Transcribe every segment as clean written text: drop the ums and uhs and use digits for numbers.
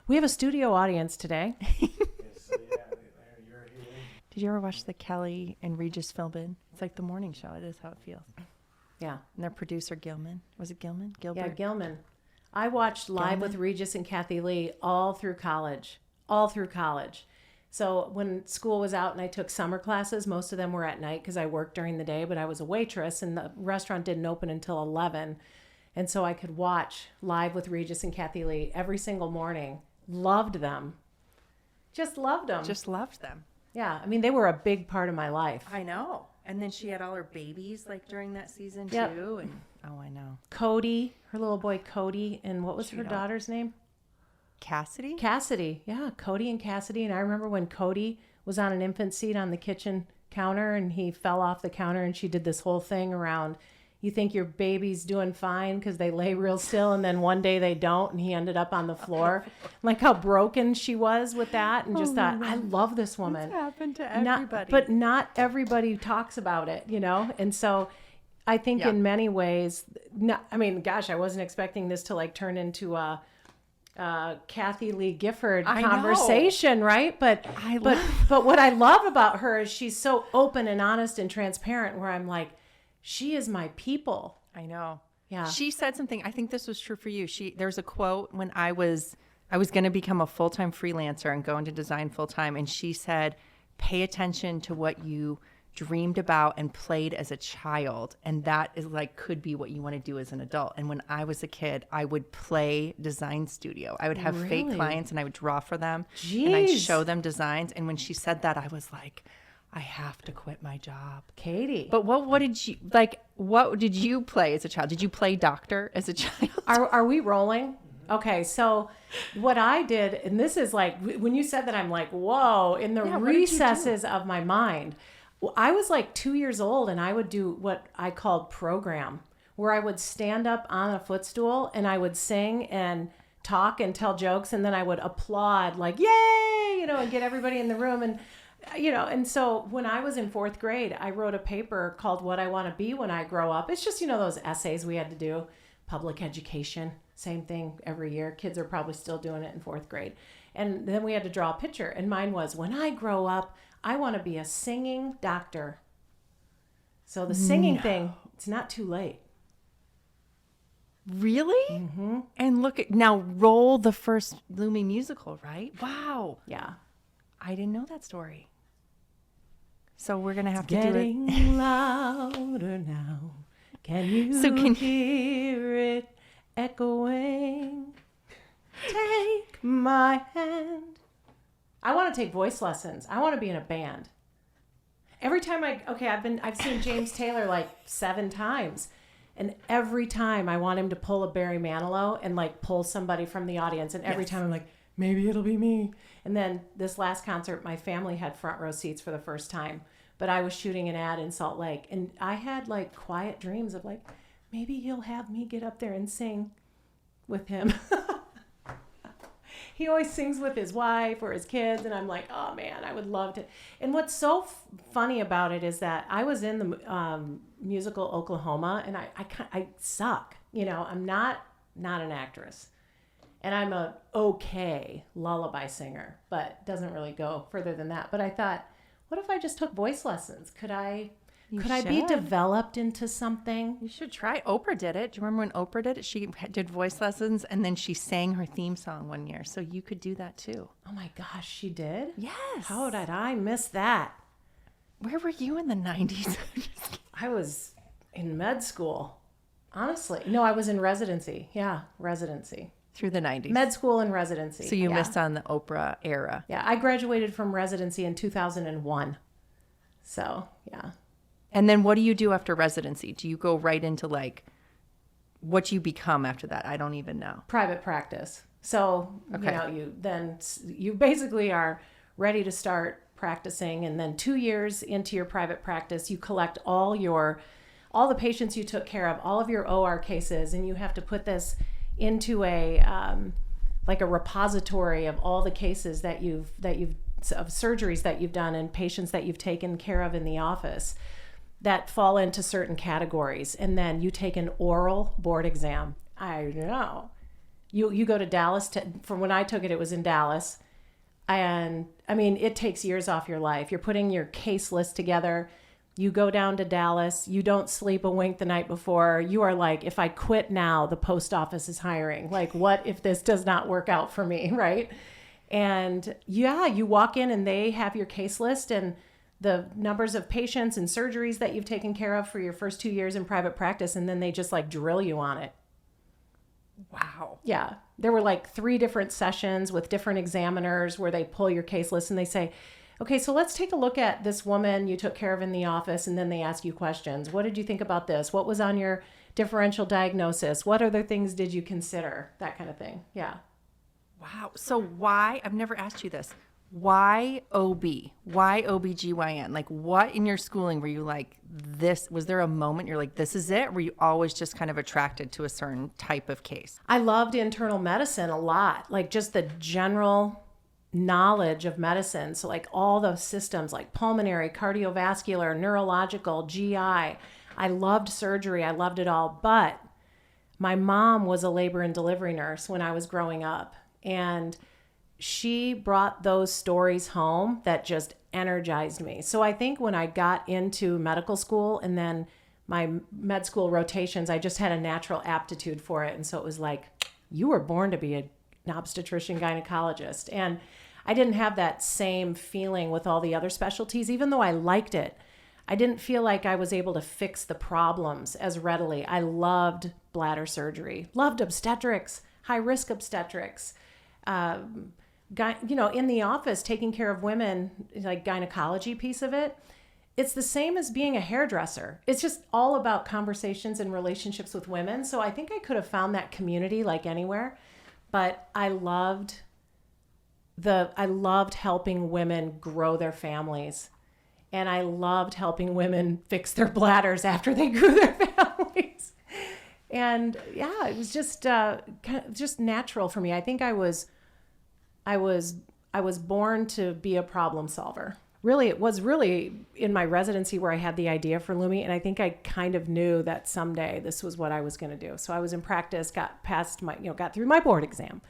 We have a studio audience today. Did you ever watch the Kelly and Regis film-in? It's like the morning show. It is how it feels. Yeah. And their producer, Gilman. Was it Gilman? Gilbert? Yeah, Gilman. I watched Live with Regis and Kathy Lee all through college. So when school was out and I took summer classes, most of them were at night because I worked during the day, but I was a waitress and the restaurant didn't open until 11. And so I could watch Live with Regis and Kathy Lee every single morning. Loved them. Just loved them. Just loved them. Yeah. I mean, they were a big part of my life. I know. And then she had all her babies like during that season Yep. too. And oh, I know. Cody, her little boy Cody, and what was her daughter's name? Cassidy? Cassidy. Yeah, Cody and Cassidy. And I remember when Cody was on an infant seat on the kitchen counter and he fell off the counter and she did this whole thing around, you think your baby's doing fine because they lay real still and then one day they don't and he ended up on the floor. Like how broken she was with that and just thought, I love this woman. It's happened to everybody. But not everybody talks about it, you know? And so I think in many ways, I wasn't expecting this to like turn into a Kathy Lee Gifford conversation, right? But what I love about her is she's so open and honest and transparent where I'm like, she is my people. I know. Yeah. She said something. I think this was true for you. There's a quote when I was going to become a full-time freelancer and go into design full-time. And she said, pay attention to what you dreamed about and played as a child. And that is like, could be what you want to do as an adult. And when I was a kid, I would play design studio. I would have fake clients and I would draw for them. Jeez. And I'd show them designs. And when she said that, I was like, I have to quit my job. Katie. But what did you play as a child? Did you play doctor as a child? Are we rolling? Okay, so what I did, and this is like, when you said that, I'm like, whoa, in the recesses of my mind. Well, I was like 2 years old and I would do what I called program, where I would stand up on a footstool and I would sing and talk and tell jokes and then I would applaud like, yay, and get everybody in the room. And so when I was in fourth grade, I wrote a paper called What I Want to Be When I Grow Up. It's just, those essays we had to do, public education, same thing every year. Kids are probably still doing it in fourth grade. And then we had to draw a picture. And mine was, when I grow up, I want to be a singing doctor. So the singing thing, it's not too late. Really? Mm-hmm. And now roll the first Lume musical, right? Wow. Yeah. I didn't know that story. So we're going to have to Getting do it. louder now. Can you hear it echoing? Take my hand. I want to take voice lessons. I want to be in a band. Every time I've seen James Taylor like 7 times. And every time I want him to pull a Barry Manilow and like pull somebody from the audience. And every time I'm like, maybe it'll be me. And then this last concert, my family had front row seats for the first time. But I was shooting an ad in Salt Lake. And I had like quiet dreams of like, maybe he'll have me get up there and sing with him. He always sings with his wife or his kids. And I'm like, oh man, I would love to. And what's so funny about it is that I was in the musical Oklahoma and I suck. I'm not an actress. And I'm a okay lullaby singer, but doesn't really go further than that. But I thought, what if I just took voice lessons? Could I be developed into something? You should try. Oprah did it. Do you remember when Oprah did it? She did voice lessons and then she sang her theme song one year. So you could do that too. Oh my gosh, she did? Yes. How did I miss that? Where were you in the 90s? I was in med school. Honestly. No, I was in residency. Yeah, residency. Through the 90s. Med school and residency. So you missed on the Oprah era. Yeah, I graduated from residency in 2001. So, yeah. And then what do you do after residency? Do you go right into like what you become after that? I don't even know. Private practice. So, you basically are ready to start practicing. And then 2 years into your private practice, you collect all the patients you took care of, all of your OR cases, and you have to put this into a repository of all the cases that you've of surgeries that you've done and patients that you've taken care of in the office that fall into certain categories. And then you take an oral board exam. I know. You go to Dallas from when I took it, it was in Dallas. And I mean, it takes years off your life. You're putting your case list together. You go down to Dallas. You don't sleep a wink the night before. You are like, if I quit now, the post office is hiring. Like, what if this does not work out for me, right? And yeah, you walk in and they have your case list and the numbers of patients and surgeries that you've taken care of for your first 2 years in private practice. And then they just like drill you on it. Wow. Yeah. There were like 3 different sessions with different examiners where they pull your case list and they say, okay, so let's take a look at this woman you took care of in the office. And then they ask you questions. What did you think about this? What was on your differential diagnosis? What other things did you consider? That kind of thing. Yeah. Wow. So why, I've never asked you this. Why OB? Why OBGYN? Like, what in your schooling were you like, this? Was there a moment you're like, this is it? Or were you always just kind of attracted to a certain type of case? I loved internal medicine a lot, like just the general knowledge of medicine. So like all those systems like pulmonary, cardiovascular, neurological, GI. I loved surgery. I loved it all. But my mom was a labor and delivery nurse when I was growing up. And she brought those stories home that just energized me. So I think when I got into medical school and then my med school rotations, I just had a natural aptitude for it. And so it was like, you were born to be an obstetrician gynecologist. And I didn't have that same feeling with all the other specialties, even though I liked it. I didn't feel like I was able to fix the problems as readily. I loved bladder surgery, loved obstetrics, high risk obstetrics, in the office, taking care of women, like gynecology piece of it. It's the same as being a hairdresser. It's just all about conversations and relationships with women. So I think I could have found that community like anywhere, but I loved helping women grow their families. And I loved helping women fix their bladders after they grew their families. And yeah, it was just natural for me. I think I was born to be a problem solver. Really, it was really in my residency where I had the idea for Lume, and I think I kind of knew that someday this was what I was going to do. So I was in practice, got through my board exam,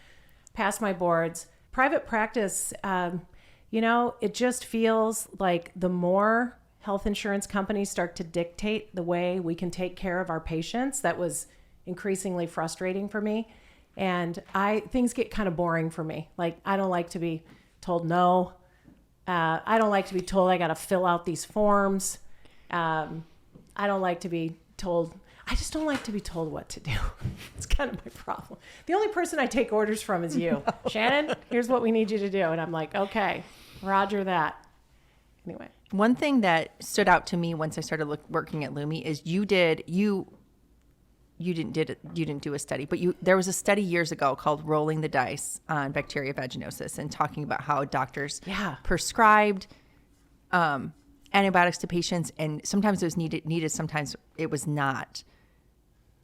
passed my boards. Private practice, it just feels like the more health insurance companies start to dictate the way we can take care of our patients, that was increasingly frustrating for me. And things get kind of boring for me. Like, I don't like to be told no. I don't like to be told I got to fill out these forms. I don't like to be told, I just don't like to be told what to do. It's kind of my problem. The only person I take orders from is you. No. Shannon, here's what we need you to do. And I'm like, okay, roger that. Anyway. One thing that stood out to me once I started working at Lumi is you didn't do a study, but there was a study years ago called Rolling the Dice on bacteria vaginosis and talking about how doctors prescribed antibiotics to patients, and sometimes it was needed, sometimes it was not.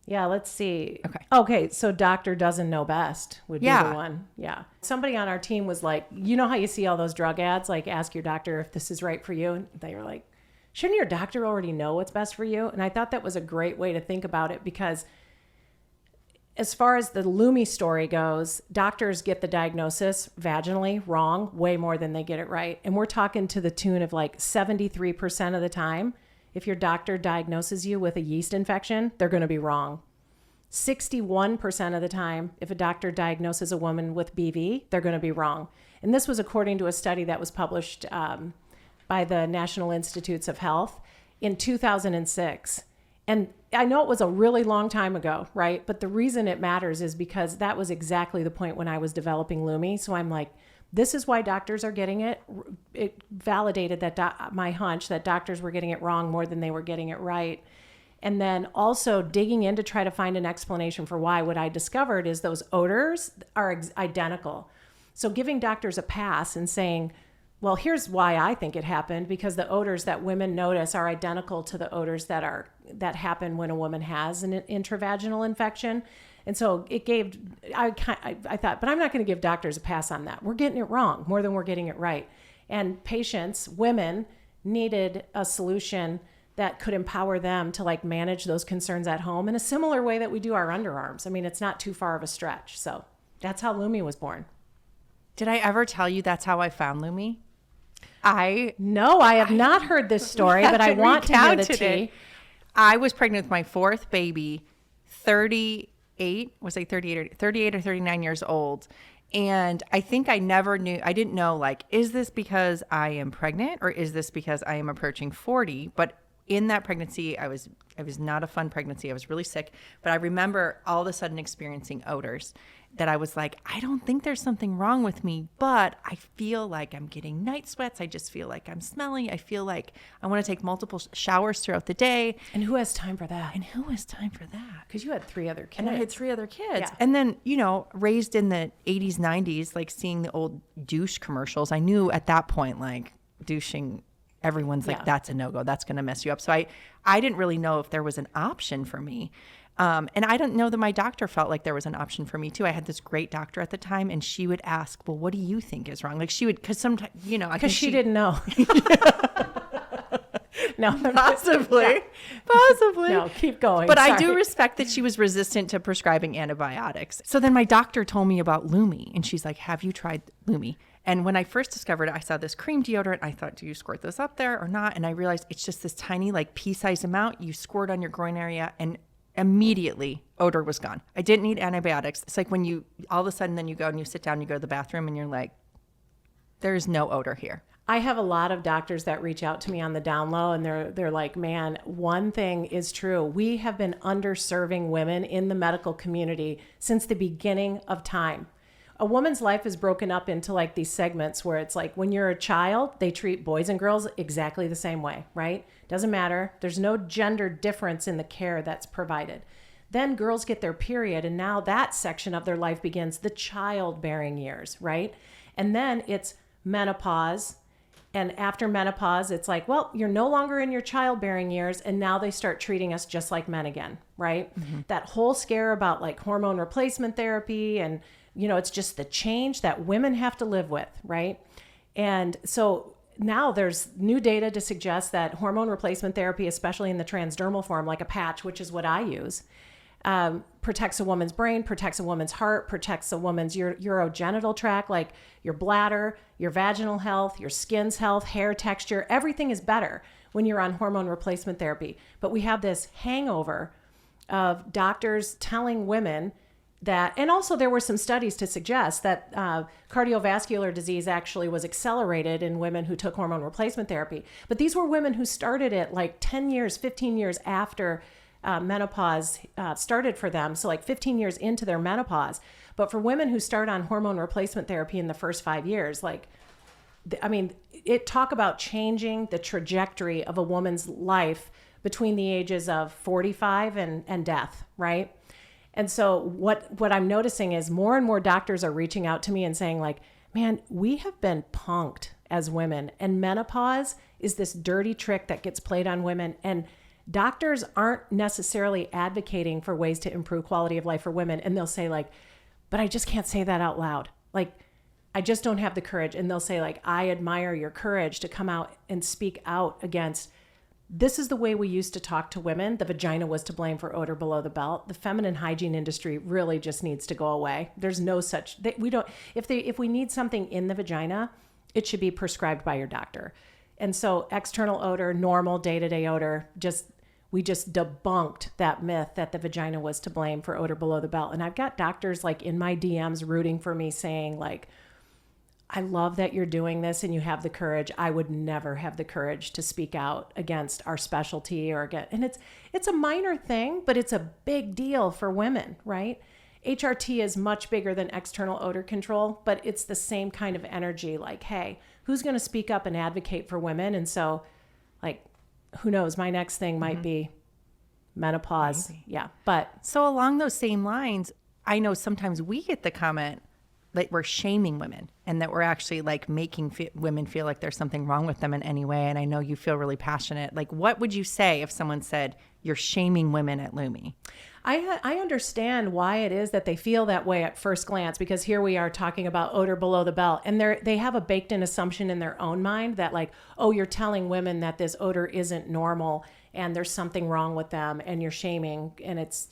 Yeah, let's see. Okay, so doctor doesn't know best would be the one. Yeah. Somebody on our team was like, you know how you see all those drug ads, like ask your doctor if this is right for you? And they were like, shouldn't your doctor already know what's best for you? And I thought that was a great way to think about it, because as far as the Lumi story goes, doctors get the diagnosis vaginally wrong way more than they get it right. And we're talking to the tune of like 73% of the time. If your doctor diagnoses you with a yeast infection, they're going to be wrong. 61% of the time, if a doctor diagnoses a woman with BV, they're going to be wrong. And this was according to a study that was published by the National Institutes of Health in 2006. And I know it was a really long time ago, right? But the reason it matters is because that was exactly the point when I was developing Lumi. So I'm like, this is why doctors are getting it. It validated that my hunch that doctors were getting it wrong more than they were getting it right. And then also digging in to try to find an explanation for why. What I discovered is those odors are identical. So giving doctors a pass and saying, well, here's why I think it happened, because the odors that women notice are identical to the odors that happen when a woman has an intravaginal infection. And so I thought, but I'm not going to give doctors a pass on that. We're getting it wrong more than we're getting it right. And patients, women, needed a solution that could empower them to like manage those concerns at home in a similar way that we do our underarms. I mean, it's not too far of a stretch. So That's how Lumi was born. Did I ever tell you that's how I found Lume? No, I have not heard this story, but I want to hear the tea. I was pregnant with my fourth baby, 38 or 39 years old. And I think I didn't know, like, is this because I am pregnant or is this because I am approaching 40? But in that pregnancy, it was not a fun pregnancy. I was really sick. But I remember all of a sudden experiencing odors that I was like, I don't think there's something wrong with me, but I feel like I'm getting night sweats. I just feel like I'm smelly. I feel like I want to take multiple showers throughout the day. And who has time for that? Because you had 3 other kids. And I had 3 other kids. Yeah. And then, raised in the 80s, 90s, like seeing the old douche commercials, I knew at that point, like, douching, everyone's like, that's a no-go. That's going to mess you up. So I didn't really know if there was an option for me. And I don't know that my doctor felt like there was an option for me too. I had this great doctor at the time, and she would ask, well, what do you think is wrong? Like she would, because sometimes, because she didn't know. No, possibly. No, keep going. But sorry. I do respect that she was resistant to prescribing antibiotics. So then my doctor told me about Lume, and she's like, have you tried Lume? And when I first discovered it, I saw this cream deodorant. I thought, do you squirt this up there or not? And I realized it's just this tiny, like pea-sized amount. You squirt on your groin area, and immediately odor was gone. I didn't need antibiotics. It's like when you all of a sudden then you go and you sit down, you go to the bathroom, and you're like, there's no odor here. I have a lot of doctors that reach out to me on the down low, and they're like, man, one thing is true. We have been underserving women in the medical community since the beginning of time. A woman's life is broken up into like these segments where it's like when you're a child, they treat boys and girls exactly the same way, right? Doesn't matter. There's no gender difference in the care that's provided. Then girls get their period, and now that section of their life begins, the childbearing years, right? And then it's menopause. And after menopause, it's like, well, you're no longer in your childbearing years, and now they start treating us just like men again, right? Mm-hmm. That whole scare about like hormone replacement therapy and it's just the change that women have to live with, right? And so now there's new data to suggest that hormone replacement therapy, especially in the transdermal form, like a patch, which is what I use, protects a woman's brain, protects a woman's heart, protects a woman's urogenital tract, like your bladder, your vaginal health, your skin's health, hair texture. Everything is better when you're on hormone replacement therapy. But we have this hangover of doctors telling women that, and also there were some studies to suggest that cardiovascular disease actually was accelerated in women who took hormone replacement therapy. But these were women who started it like 10 years, 15 years after menopause started for them. So like 15 years into their menopause. But for women who start on hormone replacement therapy in the first 5 years, talk about changing the trajectory of a woman's life between the ages of 45 and death, right? And so what I'm noticing is more and more doctors are reaching out to me and saying like, man, we have been punked as women, and menopause is this dirty trick that gets played on women. And doctors aren't necessarily advocating for ways to improve quality of life for women. And they'll say like, but I just can't say that out loud. Like, I just don't have the courage. And they'll say like, I admire your courage to come out and speak out against, this is the way we used to talk to women. The vagina was to blame for odor below the belt. The feminine hygiene industry really just needs to go away. There's no such, if we need something in the vagina, it should be prescribed by your doctor. And so external odor, normal day-to-day odor, we just debunked that myth that the vagina was to blame for odor below the belt. And I've got doctors like in my DMs rooting for me saying like, I love that you're doing this and you have the courage. I would never have the courage to speak out against our specialty and it's a minor thing, but it's a big deal for women, right? HRT is much bigger than external odor control, but it's the same kind of energy like, hey, who's going to speak up and advocate for women? And so like, who knows, my next thing might be menopause. Maybe. Yeah. But so along those same lines, I know sometimes we get the comment that we're shaming women and that we're actually like making women feel like there's something wrong with them in any way. And I know you feel really passionate. Like, what would you say if someone said you're shaming women at Lume? I understand why it is that they feel that way at first glance, because here we are talking about odor below the belt, and they have a baked in assumption in their own mind that like, oh, you're telling women that this odor isn't normal and there's something wrong with them and you're shaming. And it's,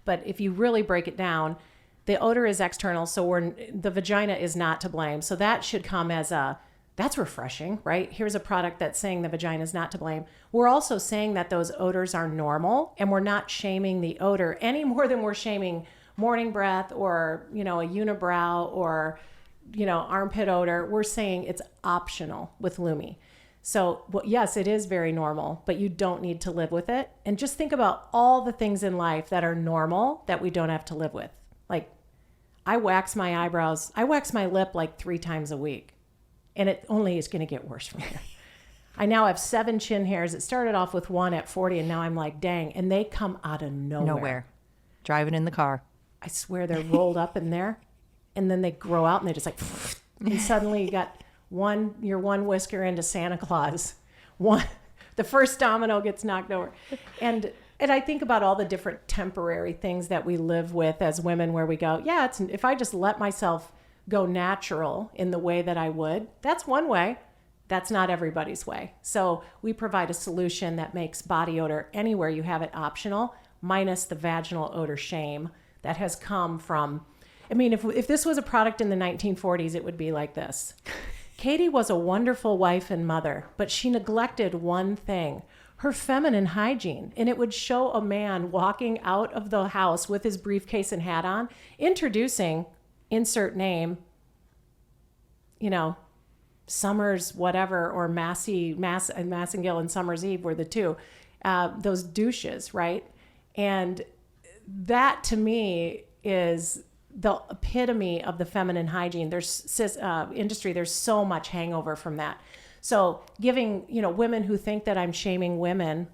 but if you really break it down, The odor is external, so the vagina is not to blame. So that should come as that's refreshing, right? Here's a product that's saying the vagina is not to blame. We're also saying that those odors are normal, and we're not shaming the odor any more than we're shaming morning breath or, a unibrow or, armpit odor. We're saying it's optional with Lume. So, yes, it is very normal, but you don't need to live with it. And just think about all the things in life that are normal that we don't have to live with. Like, I wax my eyebrows. I wax my lip like 3 times a week. And it only is going to get worse from here. I now have 7 chin hairs. It started off with 1 at 40, and now I'm like, dang. And they come out of nowhere. Driving in the car. I swear they're rolled up in there. And then they grow out, and they just like, and suddenly you got your one whisker into Santa Claus. The first domino gets knocked over. And I think about all the different temporary things that we live with as women where we go, yeah, if I just let myself go natural in the way that I would, that's one way. That's not everybody's way. So we provide a solution that makes body odor anywhere you have it optional, minus the vaginal odor shame that has come from, if this was a product in the 1940s, it would be like this. Katie was a wonderful wife and mother, but she neglected one thing, her feminine hygiene. And it would show a man walking out of the house with his briefcase and hat on, introducing, insert name, Summers, whatever, or Massengill and Summer's Eve were the two, those douches, right? And that to me is the epitome of the feminine hygiene. There's industry, there's so much hangover from that. So giving, women who think that I'm shaming women,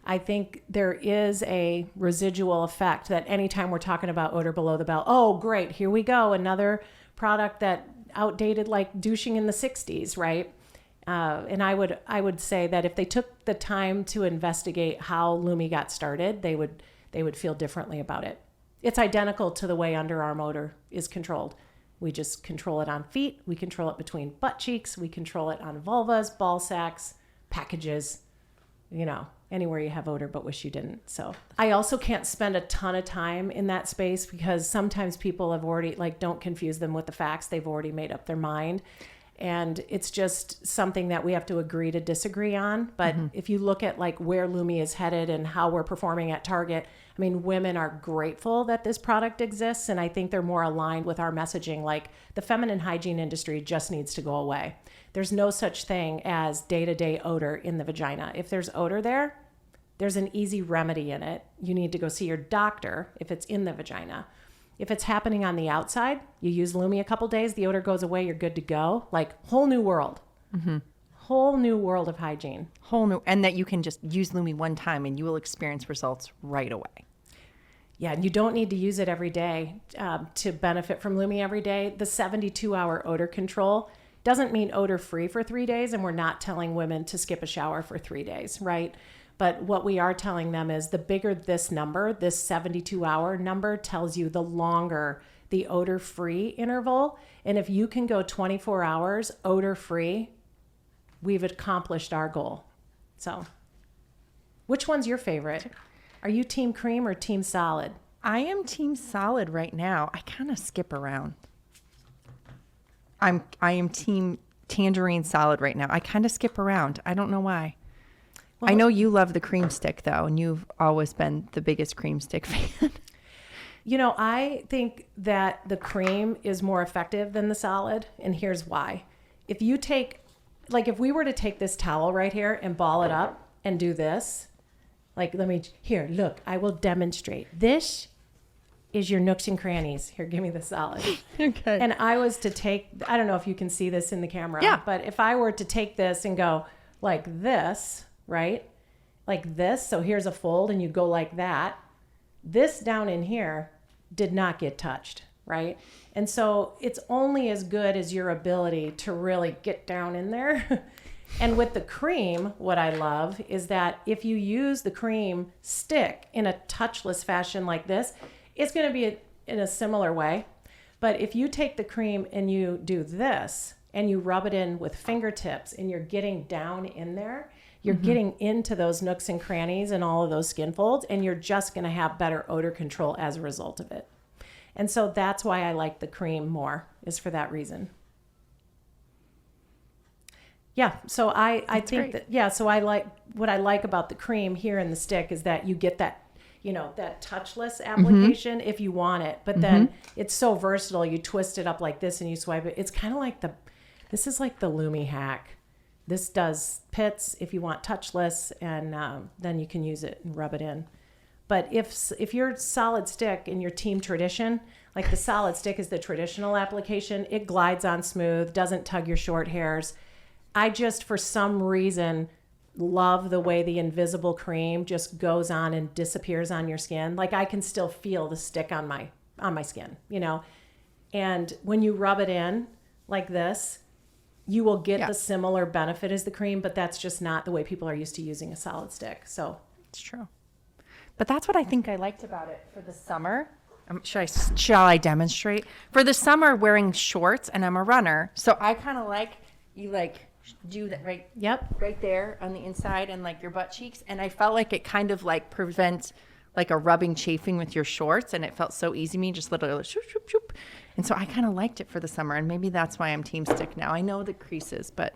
I think there is a residual effect that anytime we're talking about odor below the belt, oh, great, here we go, another product that outdated like douching in the 60s, right? And I would say that if they took the time to investigate how Lume got started, they would feel differently about it. It's identical to the way underarm odor is controlled. We just control it on feet. We control it between butt cheeks. We control it on vulvas, ball sacks, packages, anywhere you have odor but wish you didn't. So I also can't spend a ton of time in that space because sometimes people have already, don't confuse them with the facts. They've already made up their mind. And it's just something that we have to agree to disagree on. But if you look at where Lume is headed and how we're performing at Target, women are grateful that this product exists. And I think they're more aligned with our messaging. The feminine hygiene industry just needs to go away. There's no such thing as day-to-day odor in the vagina. If there's odor there, there's an easy remedy in it. You need to go see your doctor if it's in the vagina. If it's happening on the outside, you use Lume a couple days, the odor goes away, you're good to go. Whole new world. Whole new world of hygiene. And that you can just use Lume one time and you will experience results right away. Yeah, and you don't need to use it every day to benefit from Lume every day. The 72-hour odor control doesn't mean odor-free for 3 days, and we're not telling women to skip a shower for 3 days, right? But what we are telling them is the bigger this number, this 72-hour number tells you the longer the odor-free interval. And if you can go 24 hours odor-free, we've accomplished our goal. So which one's your favorite? Are you team cream or team solid? I am team solid right now. I kind of skip around. I am team tangerine solid right now. I kind of skip around. I don't know why. Well, I know you love the cream stick, though, and you've always been the biggest cream stick fan. I think that the cream is more effective than the solid, and here's why. If you take, if we were to take this towel right here and ball it up and do this, look, I will demonstrate. This is your nooks and crannies. Here, give me the solid. Okay. And I was to take, I don't know if you can see this in the camera, yeah. But if I were to take this and go like this, right? Like this. So here's a fold and you go like that. This down in here did not get touched, right? And so it's only as good as your ability to really get down in there. And with the cream, what I love is that if you use the cream stick in a touchless fashion like this, it's going to be in a similar way. But if you take the cream and you do this and you rub it in with fingertips and you're getting down in there, you're getting into those nooks and crannies and all of those skin folds, and you're just going to have better odor control as a result of it. And so that's why I like the cream more, is for that reason. Yeah. So I think great. so I like, what I like about the cream here in the stick is that you get that, that touchless application if you want it, but then it's so versatile. You twist it up like this and you swipe it. It's kind of like this is like the Lume hack. This does pits if you want touchless, and then you can use it and rub it in. But if you're solid stick in your team tradition, like the solid stick is the traditional application, it glides on smooth, doesn't tug your short hairs. I just, for some reason, love the way the invisible cream just goes on and disappears on your skin. Like I can still feel the stick on my skin, And when you rub it in like this, you will get the similar benefit as the cream, but that's just not the way people are used to using a solid stick. So it's true. But that's what I think I liked about it for the summer. Shall I demonstrate? For the summer, wearing shorts, and I'm a runner, so I kind of like you do that right there on the inside and like your butt cheeks, and I felt like it kind of like prevents like a rubbing chafing with your shorts, and it felt so easy to me, just little shoop shoop shoop. And so I kind of liked it for the summer, and maybe that's why I'm team stick now. I know the creases, but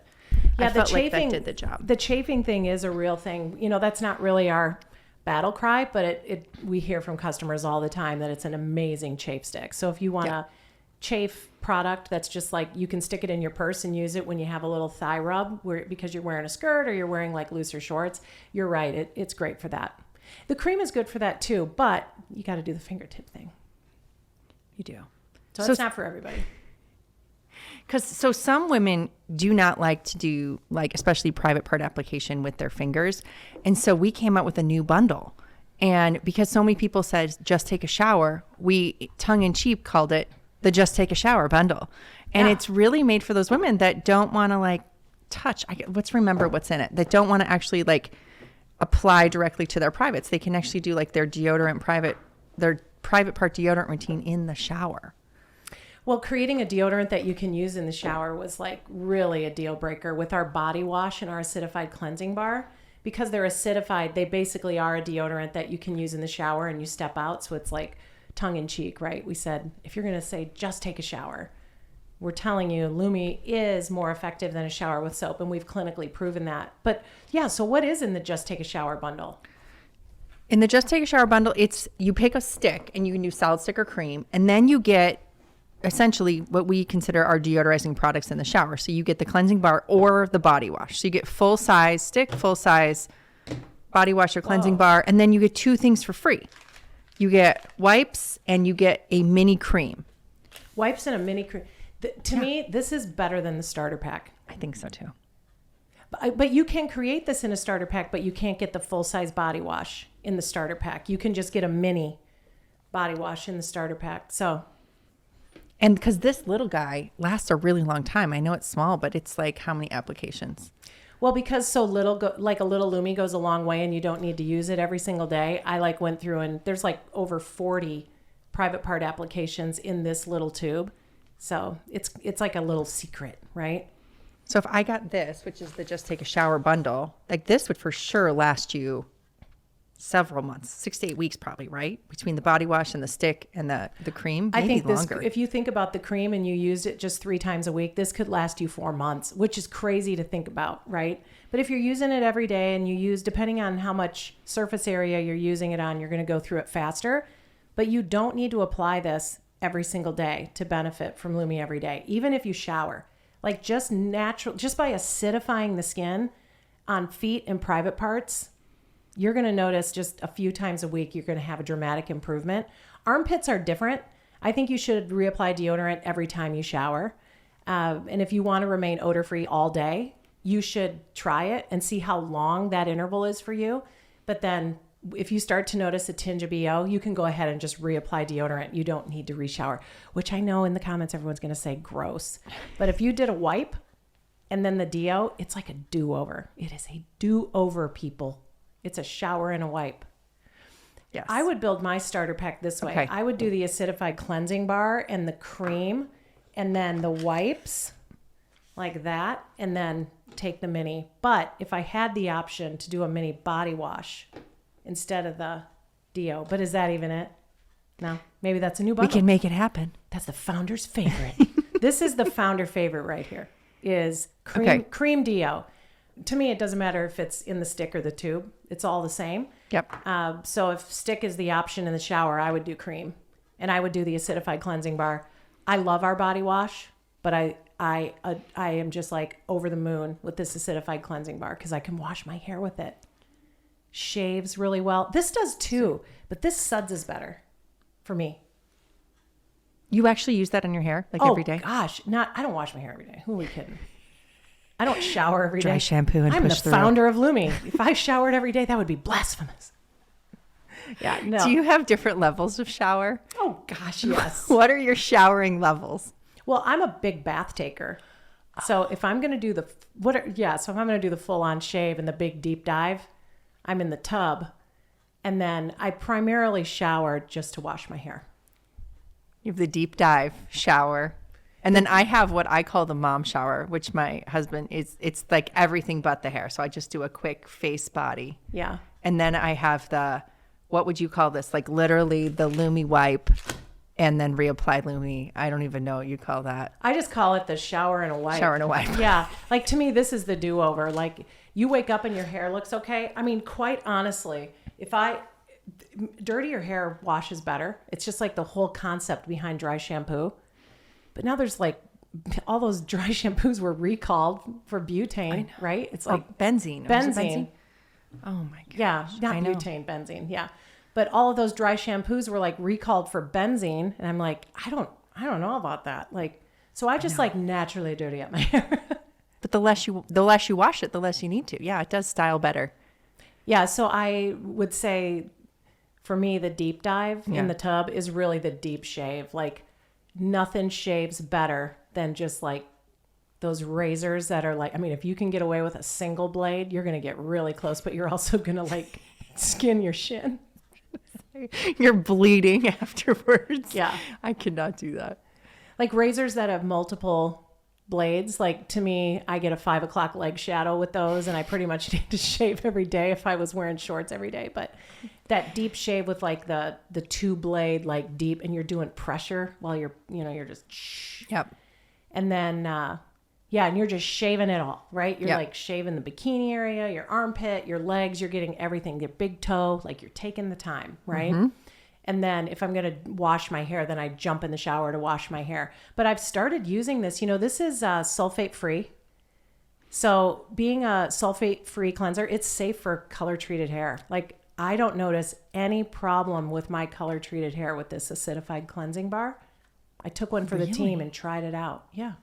I felt like that did the job. The chafing thing is a real thing. That's not really our battle cry, but we hear from customers all the time that it's an amazing chafe stick. So if you want a chafe product that's just like, you can stick it in your purse and use it when you have a little thigh rub because you're wearing a skirt or you're wearing like looser shorts, you're right. It's great for that. The cream is good for that too, but you got to do the fingertip thing. You do. So it's not for everybody. So some women do not like to do especially private part application with their fingers. And so we came out with a new bundle. And because so many people said, just take a shower, we tongue in cheek called it the Just Take a Shower bundle. And it's really made for those women that don't want to touch. Let's remember what's in it. That don't want to actually apply directly to their privates. They can actually do their their private part deodorant routine in the shower. Well, creating a deodorant that you can use in the shower was really a deal breaker with our body wash and our acidified cleansing bar. Because they're acidified, they basically are a deodorant that you can use in the shower and you step out. So it's like tongue in cheek, right? We said, if you're going to say, just take a shower, we're telling you Lume is more effective than a shower with soap. And we've clinically proven that. But yeah, so what is in the Just Take a Shower bundle? In the Just Take a Shower bundle, you pick a stick and you can do solid stick or cream. And then you get essentially what we consider our deodorizing products in the shower. So you get the cleansing bar or the body wash. So you get full size stick, full size body wash or cleansing bar. And then you get two things for free. You get wipes and you get a mini cream. Wipes and a mini cream. To me, this is better than the starter pack. I think so too. But you can create this in a starter pack, but you can't get the full size body wash in the starter pack. You can just get a mini body wash in the starter pack. And because this little guy lasts a really long time. I know it's small, but it's how many applications? Well, because so little, a little Lume goes a long way and you don't need to use it every single day. I went through and there's over 40 private part applications in this little tube. So it's like a little secret, right? So if I got this, which is the Just Take a Shower bundle, this would for sure last you several months, 6 to 8 weeks probably, right? Between the body wash and the stick and the cream, maybe I think longer. If you think about the cream and you used it just 3 times a week, this could last you 4 months, which is crazy to think about, right? But if you're using it every day and you use, depending on how much surface area you're using it on, you're going to go through it faster. But you don't need to apply this every single day to benefit from Lume every day, even if you shower. Just by acidifying the skin on feet and private parts, you're going to notice just a few times a week, you're going to have a dramatic improvement. Armpits are different. I think you should reapply deodorant every time you shower. And if you want to remain odor-free all day, you should try it and see how long that interval is for you. But then if you start to notice a tinge of BO, you can go ahead and just reapply deodorant. You don't need to reshower, which I know in the comments, everyone's going to say gross. But if you did a wipe and then the deo, it's like a do-over. It is a do-over, people. It's a shower and a wipe. Yes. I would build my starter pack this way. Okay. I would do the acidified cleansing bar and the cream and then the wipes like that and then take the mini. But if I had the option to do a mini body wash instead of the deo, but is that even it? No, maybe that's a new We bundle. can make it happen. That's the founder's favorite. This is the founder favorite right here. Is cream deo. To me, it doesn't matter if it's in the stick or the tube. It's all the same. Yep. So if stick is the option in the shower, I would do cream, and I would do the acidified cleansing bar. I love our body wash, but I am just like over the moon with this acidified cleansing bar because I can wash my hair with it. Shaves really well. This does too, but this suds is better for me. You actually use that on your hair every day? Oh gosh, I don't wash my hair every day. Who are we kidding? I don't shower every day. Dry shampoo and I'm push the through. founder of Lumi. If I showered every day, that would be blasphemous. Yeah, no. Do you have different levels of shower? Oh gosh, yes. What are your showering levels? Well, I'm a big bath taker. So if I'm going to do if I'm going to do the full on shave and the big deep dive, I'm in the tub, and then I primarily shower just to wash my hair. You have the deep dive shower. And then I have what I call the mom shower, which my husband it's like everything but the hair. So I just do a quick face body. Yeah. And then I have what would you call this? Like literally the Lumi wipe and then reapply Lumi. I don't even know what you call that. I just call it the shower and a wipe. Shower and a wipe. Yeah. Like to me, this is the do-over. Like you wake up and your hair looks okay. I mean, quite honestly, dirtier hair washes better. It's just like the whole concept behind dry shampoo. But now there's like all those dry shampoos were recalled for butane, right? It's like benzene. Benzene. Oh my god. Yeah, not butane, benzene. Yeah. But all of those dry shampoos were like recalled for benzene, and I'm like, I don't know about that. Like, so I just like naturally dirty up my hair. But the less you wash it, the less you need to. Yeah, it does style better. Yeah, so I would say for me the deep dive in the tub is really the deep shave. Like nothing shaves better than just like those razors that are like, I mean, if you can get away with a single blade, you're going to get really close, but you're also going to like skin your shin. You're bleeding afterwards. Yeah. I could not do that. Like razors that have multiple blades, like to me, I get a 5 o'clock leg shadow with those, and I pretty much need to shave every day if I was wearing shorts every day. But that deep shave with like the 2 blade, like deep, and you're doing pressure while you're just Yep. And then and you're just shaving it all, right? You're like shaving the bikini area, your armpit, your legs, you're getting everything, your big toe, like you're taking the time, right? Mm-hmm. And then if I'm going to wash my hair, then I jump in the shower to wash my hair. But I've started using this, this is sulfate free. So being a sulfate free cleanser, it's safe for color treated hair. Like I don't notice any problem with my color treated hair with this acidified cleansing bar. I took one for the team and tried it out. Yeah.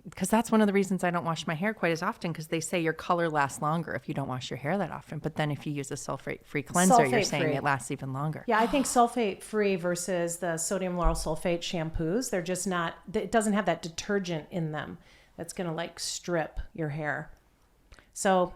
Because that's one of the reasons I don't wash my hair quite as often, because they say your color lasts longer if you don't wash your hair that often. But then if you use a sulfate-free cleanser, you're saying it lasts even longer. Yeah, I think sulfate-free versus the sodium lauryl sulfate shampoos, they're just not, it doesn't have that detergent in them that's going to like strip your hair. So,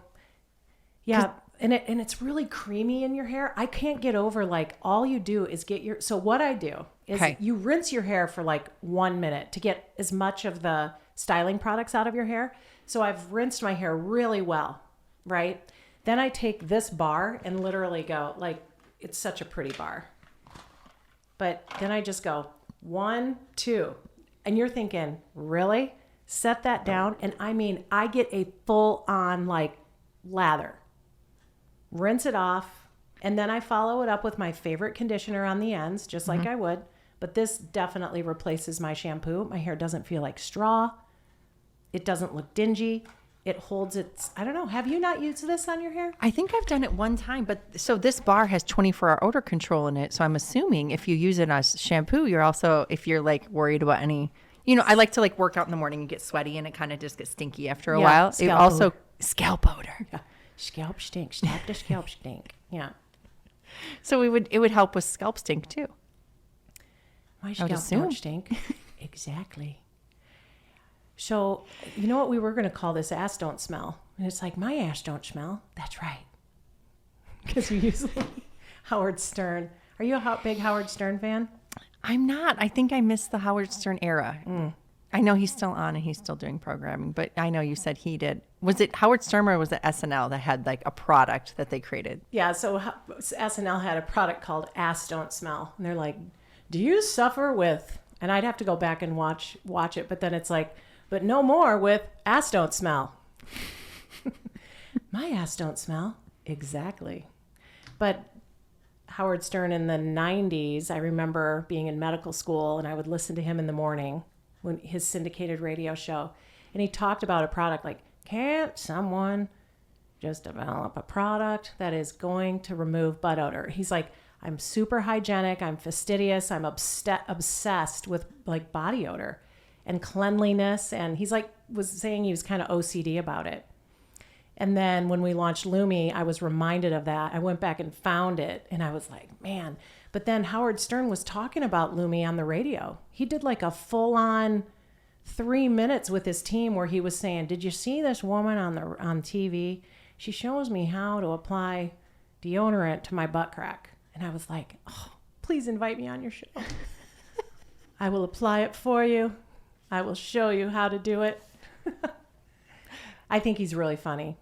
yeah, and it's really creamy in your hair. I can't get over like all you do is so what I do is you rinse your hair for like 1 minute to get as much of the styling products out of your hair. So I've rinsed my hair really well, right? Then I take this bar and literally go like, it's such a pretty bar. But then I just go 1, 2, and you're thinking, really? Set that down. And I mean, I get a full on like lather, rinse it off. And then I follow it up with my favorite conditioner on the ends, just like I would. But this definitely replaces my shampoo. My hair doesn't feel like straw. It doesn't look dingy. It holds its, I don't know. Have you not used this on your hair? I think I've done it one time, but so this bar has 24-hour odor control in it. So I'm assuming if you use it as shampoo, you're also, if you're like worried about any, I like to like work out in the morning and get sweaty and it kind of just gets stinky after a while. It also, scalp odor. Yeah. Scalp stink. Stop the scalp stink. Yeah. So it would help with scalp stink too. My scalp don't stink. Exactly. So, you know what we were going to call this? Ass don't smell. And it's like, my ass don't smell. That's right. Because you use Howard Stern. Are you a big Howard Stern fan? I'm not. I think I missed the Howard Stern era. I know he's still on and he's still doing programming, but I know you said he did. Was it Howard Stern or was it SNL that had like a product that they created? Yeah, so SNL had a product called Ass Don't Smell. And they're like, do you suffer with, and I'd have to go back and watch it, but then it's like, but no more with ass don't smell. My ass don't smell. Exactly. But Howard Stern in the 90s, I remember being in medical school and I would listen to him in the morning when his syndicated radio show. And he talked about a product like, can't someone just develop a product that is going to remove butt odor? He's like, I'm super hygienic. I'm fastidious. I'm obsessed with like body odor and cleanliness. And he's like, was saying he was kind of OCD about it. And then when we launched Lumi, I was reminded of that. I went back and found it and I was like, man. But then Howard Stern was talking about Lumi on the radio. He did like a full on 3 minutes with his team where he was saying, did you see this woman on TV? She shows me how to apply deodorant to my butt crack. And I was like, oh, please invite me on your show. I will apply it for you. I will show you how to do it. I think he's really funny.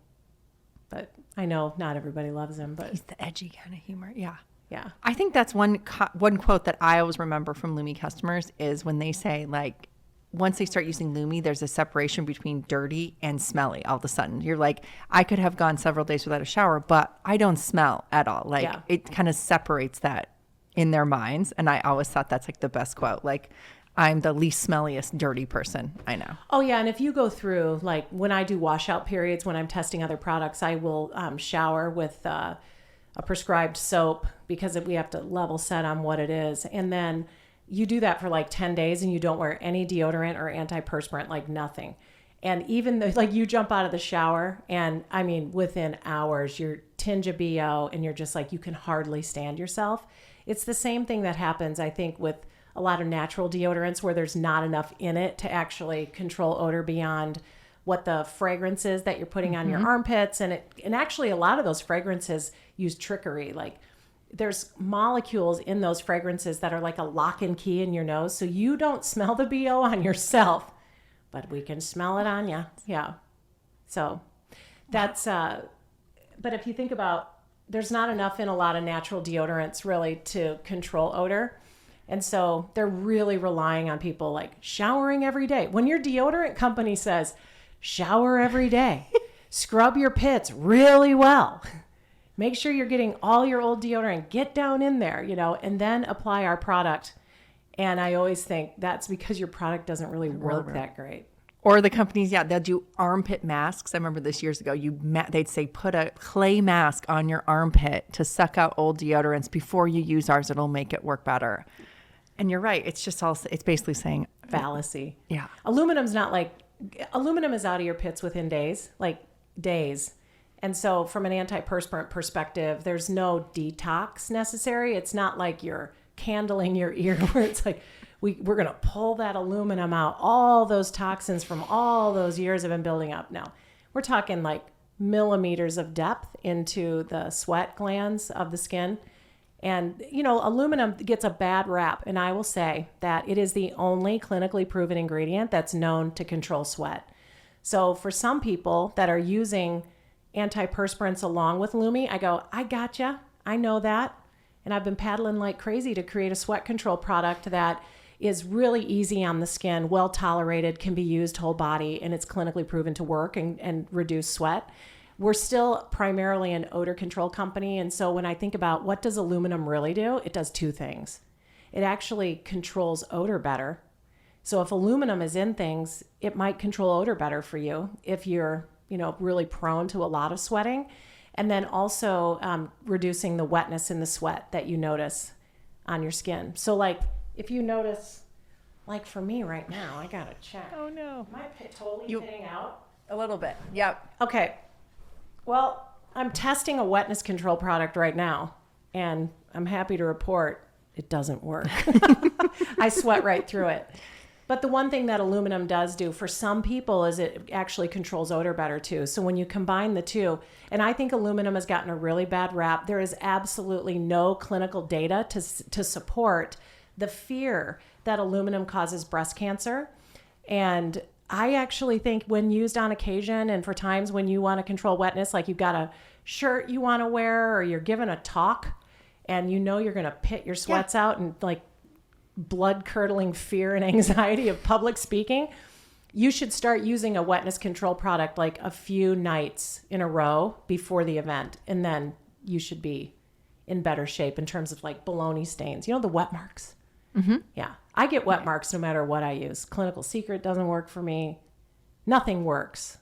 But I know not everybody loves him. But he's the edgy kind of humor. Yeah. Yeah. I think that's one quote that I always remember from Lumi customers is when they say, like, once they start using Lumi, there's a separation between dirty and smelly all of a sudden. You're like, I could have gone several days without a shower, but I don't smell at all. Like, It kind of separates that in their minds. And I always thought that's like the best quote. Like, I'm the least smelliest dirty person I know. Oh, yeah. And if you go through, like when I do washout periods, when I'm testing other products, I will shower with a prescribed soap because we have to level set on what it is. And then you do that for like 10 days and you don't wear any deodorant or antiperspirant, like nothing. And even though, like, you jump out of the shower and I mean, within hours, you're tinge of BO and you're just like, you can hardly stand yourself. It's the same thing that happens, I think, with a lot of natural deodorants where there's not enough in it to actually control odor beyond what the fragrance is that you're putting on your armpits. And actually a lot of those fragrances use trickery. Like there's molecules in those fragrances that are like a lock and key in your nose. So you don't smell the BO on yourself, but we can smell it on you. Yeah. So that's, but if you think about, there's not enough in a lot of natural deodorants really to control odor. And so they're really relying on people like showering every day. When your deodorant company says, shower every day, scrub your pits really well, make sure you're getting all your old deodorant, get down in there, and then apply our product. And I always think that's because your product doesn't really work that great. Or the companies, they'll do armpit masks. I remember this years ago, they'd say put a clay mask on your armpit to suck out old deodorants before you use ours. It'll make it work better. And you're right. It's just it's basically saying fallacy. Yeah. Aluminum is out of your pits within days. And so from an antiperspirant perspective, there's no detox necessary. It's not like you're candling your ear where it's like, we're going to pull that aluminum out, all those toxins from all those years have been building up. No, we're talking like millimeters of depth into the sweat glands of the skin. And, aluminum gets a bad rap. And I will say that it is the only clinically proven ingredient that's known to control sweat. So for some people that are using antiperspirants along with Lumi, I go, I gotcha. I know that. And I've been paddling like crazy to create a sweat control product that is really easy on the skin, well tolerated, can be used whole body, and it's clinically proven to work and reduce sweat. We're still primarily an odor control company. And so when I think about what does aluminum really do, it does two things. It actually controls odor better. So if aluminum is in things, it might control odor better for you if you're, really prone to a lot of sweating. And then also reducing the wetness in the sweat that you notice on your skin. So like if you notice, like for me right now, I got to check. Oh no. Am I totally pitting out? A little bit. Yep. Okay. Well, I'm testing a wetness control product right now, and I'm happy to report it doesn't work. I sweat right through it. But the one thing that aluminum does do for some people is it actually controls odor better too. So when you combine the two, and I think aluminum has gotten a really bad rap, there is absolutely no clinical data to support the fear that aluminum causes breast cancer. And I actually think when used on occasion and for times when you want to control wetness, like you've got a shirt you want to wear or you're given a talk and you know you're going to pit your sweats out and like blood curdling fear and anxiety of public speaking, you should start using a wetness control product like a few nights in a row before the event. And then you should be in better shape in terms of like baloney stains. You know, the wet marks? Mm-hmm. Yeah. I get wet marks no matter what I use. Clinical Secret doesn't work for me. Nothing works.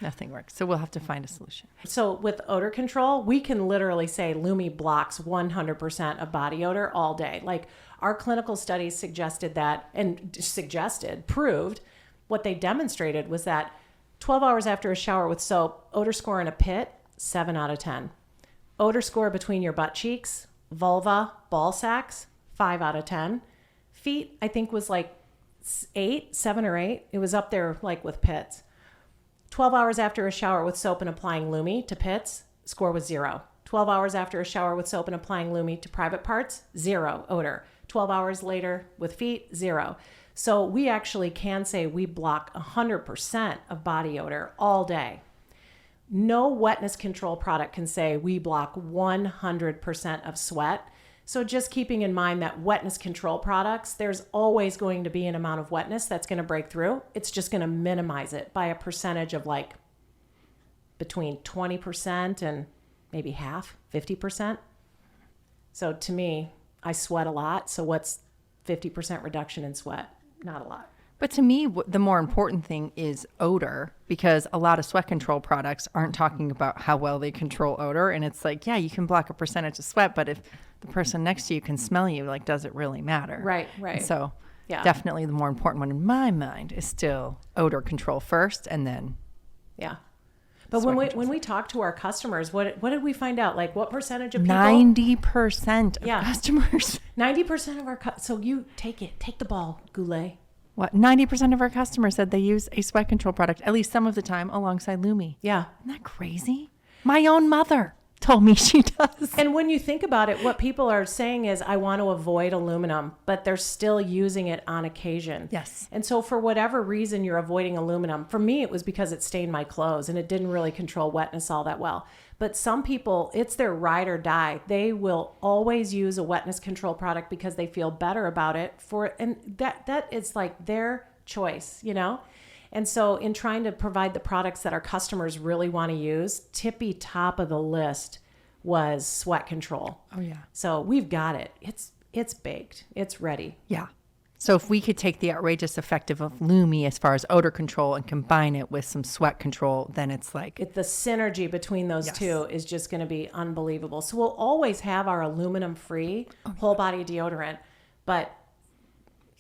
Nothing works. So we'll have to find a solution. So with odor control, we can literally say Lume blocks 100% of body odor all day. Like our clinical studies suggested that, and proved, what they demonstrated was that 12 hours after a shower with soap, odor score in a pit, 7 out of 10. Odor score between your butt cheeks, vulva, ball sacks, 5 out of 10. Feet, I think was like 7 or 8. It was up there like with pits. 12 hours after a shower with soap and applying Lumi to pits, score was 0. 12 hours after a shower with soap and applying Lumi to private parts, 0 odor. 12 hours later with feet, 0. So we actually can say we block 100% of body odor all day. No wetness control product can say we block 100% of sweat. So just keeping in mind that wetness control products, there's always going to be an amount of wetness that's going to break through. It's just going to minimize it by a percentage of like between 20% and maybe half, 50%. So to me, I sweat a lot. So what's 50% reduction in sweat? Not a lot. But to me, the more important thing is odor, because a lot of sweat control products aren't talking about how well they control odor. And it's like, yeah, you can block a percentage of sweat, but if the person next to you can smell you, like, does it really matter? Right. And so definitely the more important one in my mind is still odor control first, and then But when we talk to our customers, what did we find out? Like what percentage of people? 90% of customers. 90% of our so you take the ball, Goulet. What? 90% of our customers said they use a sweat control product at least some of the time alongside Lume. Yeah. Isn't that crazy? My own mother told me she does. And when you think about it, what people are saying is, I want to avoid aluminum, but they're still using it on occasion. Yes. And so for whatever reason you're avoiding aluminum, for me, it was because it stained my clothes and it didn't really control wetness all that well. But some people, it's their ride or die. They will always use a wetness control product because they feel better about it and that is like their choice, you know? And so in trying to provide the products that our customers really want to use, tippy top of the list was sweat control. Oh yeah. So we've got it. It's baked. It's ready. Yeah. So if we could take the outrageous effective of Lume as far as odor control and combine it with some sweat control, then it's like the synergy between those two is just going to be unbelievable. So we'll always have our aluminum free whole body deodorant, but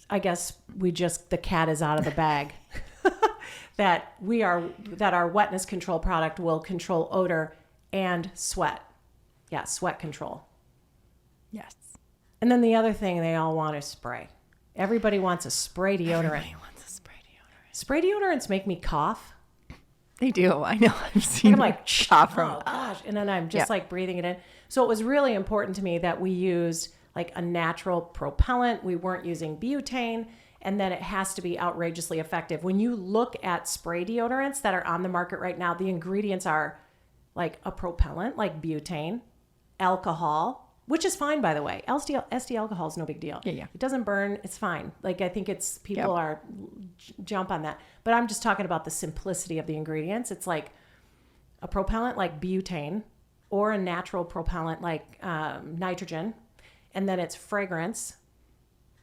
I guess the cat is out of the bag. that our wetness control product will control odor and sweat. Yeah, sweat control. Yes. And then the other thing they all want is spray. Everybody wants a spray deodorant. Everybody wants a spray deodorant. Spray deodorants make me cough. They do. I know. I've seen. I'm like, cough from. Oh gosh, and then I'm just like breathing it in. So it was really important to me that we used like a natural propellant. We weren't using butane. And then it has to be outrageously effective. When you look at spray deodorants that are on the market right now, the ingredients are like a propellant, like butane, alcohol, which is fine, by the way. SD alcohol is no big deal. Yeah. It doesn't burn. It's fine. Like, I think people are jump on that. But I'm just talking about the simplicity of the ingredients. It's like a propellant like butane or a natural propellant like nitrogen. And then it's fragrance.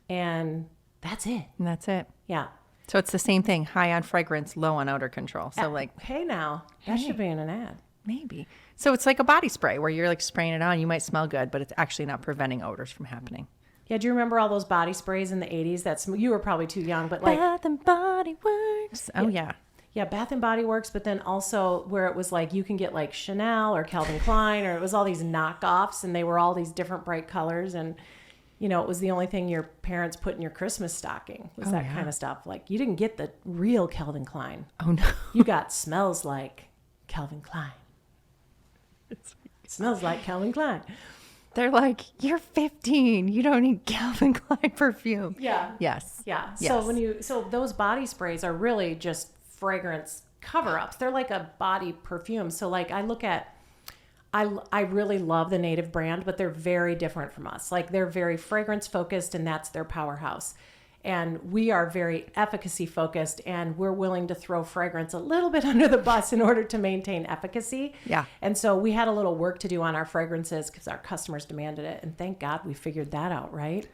And that's it. And that's it. Yeah. So it's the same thing. High on fragrance, low on odor control. So hey now, that should be in an ad. Maybe. So it's like a body spray where you're like spraying it on. You might smell good, but it's actually not preventing odors from happening. Yeah. Do you remember all those body sprays in the 80s? You were probably too young, but like Bath and Body Works. Oh yeah. Yeah, Bath and Body Works, but then also where it was like you can get like Chanel or Calvin Klein, or it was all these knockoffs, and they were all these different bright colors, and you know, it was the only thing your parents put in your Christmas stocking was that kind of stuff. Like you didn't get the real Calvin Klein. Oh no. You got smells like Calvin Klein. It smells like Calvin Klein. They're like, you're 15. You don't need Calvin Klein perfume. Yeah. Yes. Yeah. Yes. So those body sprays are really just fragrance cover-ups. They're like a body perfume. So like I really love the Native brand, but they're very different from us. Like they're very fragrance focused and that's their powerhouse. And we are very efficacy focused and we're willing to throw fragrance a little bit under the bus in order to maintain efficacy. Yeah. And so we had a little work to do on our fragrances because our customers demanded it. And thank God we figured that out, right?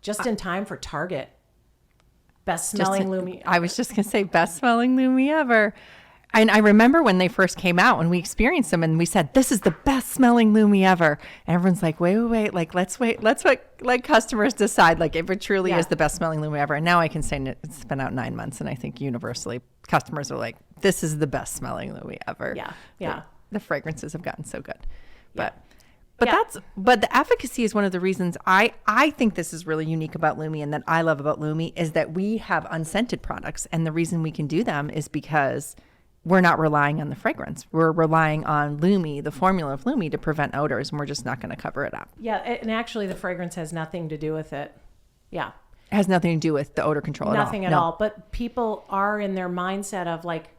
Just in time for Target. Best smelling Lume. I was just going to say best smelling Lume ever. And I remember when they first came out and we experienced them and we said, this is the best smelling Lume ever. And everyone's like, wait. Like, let's let customers decide like if it truly is the best smelling Lume ever. And now I can say it's been out 9 months. And I think universally customers are like, this is the best smelling Lume ever. Yeah. Yeah. The fragrances have gotten so good. But Yeah. but the efficacy is one of the reasons I think this is really unique about Lume and that I love about Lume is that we have unscented products. And the reason we can do them is because we're not relying on the fragrance. We're relying on Lume, the formula of Lume, to prevent odors, and we're just not going to cover it up. Yeah, and actually the fragrance has nothing to do with it. Yeah. It has nothing to do with the odor control Nothing at at all. all. But people are in their mindset of like,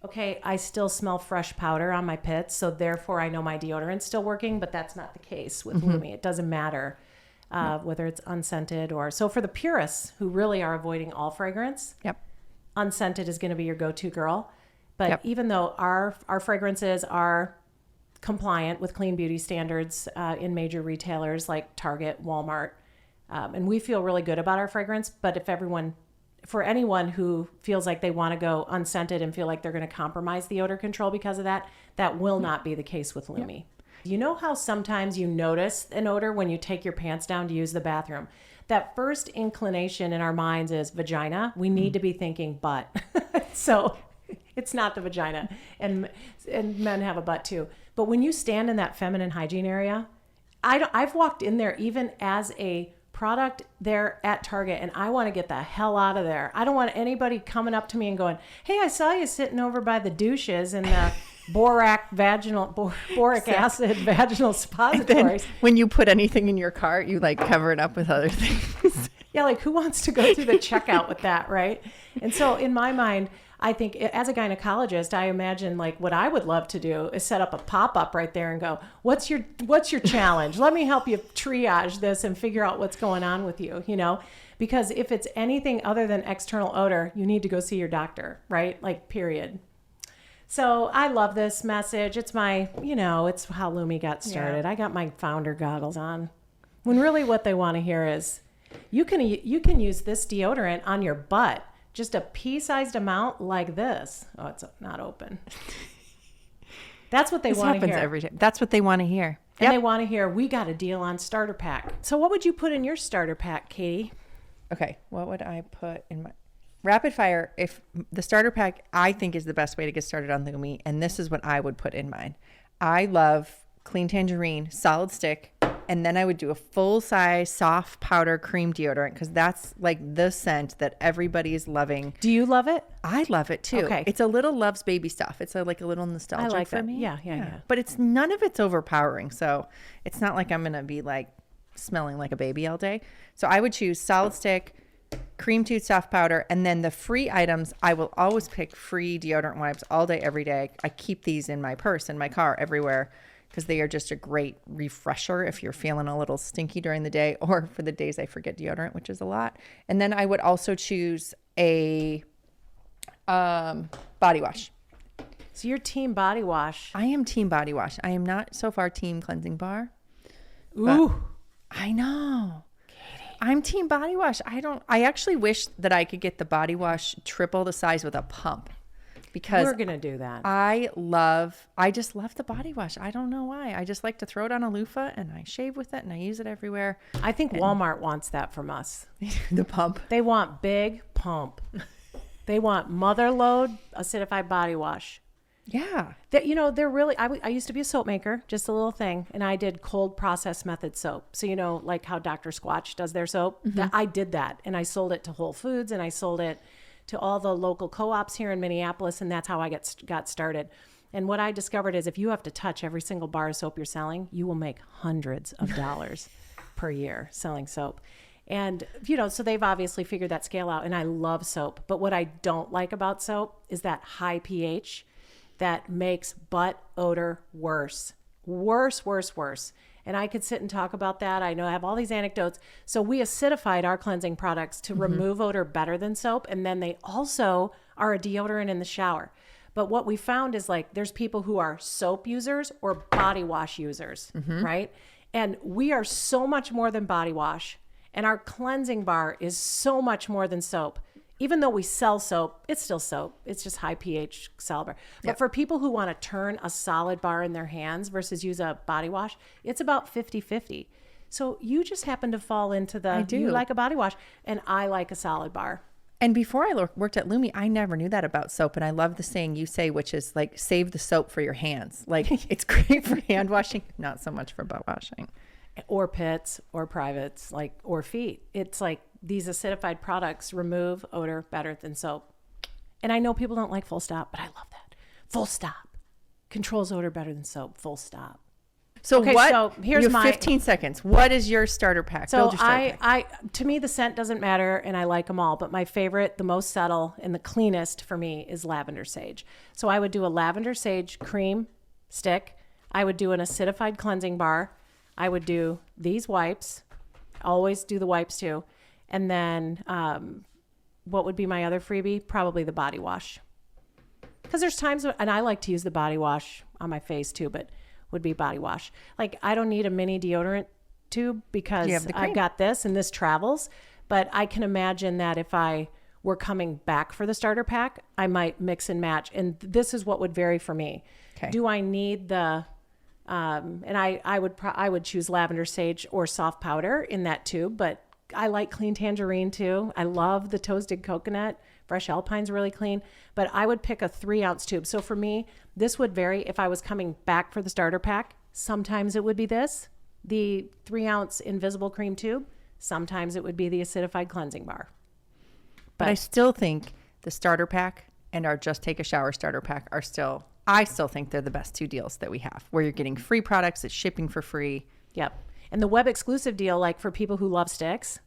okay, I still smell fresh powder on my pits, so therefore I know my deodorant's still working, but that's not the case with Lume. It doesn't matter whether it's unscented or... So for the purists who really are avoiding all fragrance, unscented is going to be your go-to girl. But even though our fragrances are compliant with clean beauty standards in major retailers like Target, Walmart, and we feel really good about our fragrance, but for anyone who feels like they want to go unscented and feel like they're going to compromise the odor control because of that, that will not be the case with Lume. You know how sometimes you notice an odor when you take your pants down to use the bathroom? That first inclination in our minds is vagina. We need to be thinking butt. So... It's not the vagina, and men have a butt too. But when you stand in that feminine hygiene area, I've walked in there even as a product there at Target, and I want to get the hell out of there. I don't want anybody coming up to me and going, "Hey, I saw you sitting over by the douches in the boric acid vaginal suppositories." When you put anything in your cart, you like cover it up with other things. Yeah, like who wants to go through the checkout with that, right? And so in my mind, I think as a gynecologist, I imagine like what I would love to do is set up a pop-up right there and go, what's your challenge? Let me help you triage this and figure out what's going on with you, because if it's anything other than external odor, you need to go see your doctor, right? Like period. So I love this message. It's my, it's how Lume got started. I got my founder goggles on when really what they want to hear is you can use this deodorant on your butt. Just a pea-sized amount like this. Oh, it's not open. That's what they want to hear. Every day. That's what they want to hear. And they want to hear, we got a deal on starter pack. So what would you put in your starter pack, Katie? Okay, what would I put in my... Rapid fire, if the starter pack, I think is the best way to get started on Lume, and this is what I would put in mine. I love clean tangerine, solid stick, and then I would do a full-size soft powder cream deodorant because that's like the scent that everybody is loving. Do you love it? I love it too. Okay. It's a little Love's Baby stuff. It's like a little nostalgic I like for that. me. Yeah. But none of it's overpowering. So it's not like I'm going to be like smelling like a baby all day. So I would choose solid stick, cream tooth soft powder, and then the free items, I will always pick free deodorant wipes all day, every day. I keep these in my purse, in my car, everywhere, because they are just a great refresher if you're feeling a little stinky during the day or for the days I forget deodorant, which is a lot. And then I would also choose a body wash. So you're team body wash. I am team body wash. I am not so far team cleansing bar. Ooh. I know. I'm team body wash. I actually wish that I could get the body wash triple the size with a pump because we're going to do that. I just love the body wash. I don't know why. I just like to throw it on a loofah and I shave with it and I use it everywhere. I think Walmart wants that from us. The pump. They want big pump. They want mother load acidified body wash. Yeah. They're really, I used to be a soap maker, just a little thing. And I did cold process method soap. So, like how Dr. Squatch does their soap. Mm-hmm. I did that. And I sold it to Whole Foods and I sold it to all the local co-ops here in Minneapolis. And that's how I got started. And what I discovered is if you have to touch every single bar of soap you're selling, you will make hundreds of dollars per year selling soap. And, so they've obviously figured that scale out, and I love soap. But what I don't like about soap is that high pH that makes butt odor worse. Worse, worse, worse. And I could sit and talk about that. I know I have all these anecdotes. So we acidified our cleansing products to remove odor better than soap. And then they also are a deodorant in the shower. But what we found is like there's people who are soap users or body wash users, right? And we are so much more than body wash. And our cleansing bar is so much more than soap. Even though we sell soap, it's still soap. It's just high pH solid bar. But for people who want to turn a solid bar in their hands versus use a body wash, it's about 50-50. So you just happen to fall into you like a body wash and I like a solid bar. And before I worked at Lumi, I never knew that about soap. And I love the saying you say, which is like, save the soap for your hands. Like it's great for hand washing, not so much for butt washing. Or pits or privates, or feet. It's like these acidified products remove odor better than soap. And I know people don't like full stop, but I love that. Full stop controls odor better than soap. Full stop. So okay, what? So here's you have 15 seconds. What is your starter pack? So to me, the scent doesn't matter, and I like them all. But my favorite, the most subtle, and the cleanest for me is lavender sage. So I would do a lavender sage cream stick. I would do an acidified cleansing bar. I would do these wipes. Always do the wipes too. And then what would be my other freebie? Probably the body wash. Because there's times and I like to use the body wash on my face too, but would be body wash. Like I don't need a mini deodorant tube because I've got this and this travels. But I can imagine that if I were coming back for the starter pack, I might mix and match. And this is what would vary for me. Okay. Do I need the... and I would choose lavender sage or soft powder in that tube, but I like clean tangerine too. I love the toasted coconut. Fresh alpine's really clean, but I would pick a 3-ounce tube. So for me, this would vary if I was coming back for the starter pack. Sometimes it would be the 3-ounce invisible cream tube. Sometimes it would be the acidified cleansing bar. But I still think the starter pack and our Just Take a Shower starter pack I still think they're the best 2 deals that we have, where you're getting free products, it's shipping for free. Yep. And the web exclusive deal, like for people who love sticks,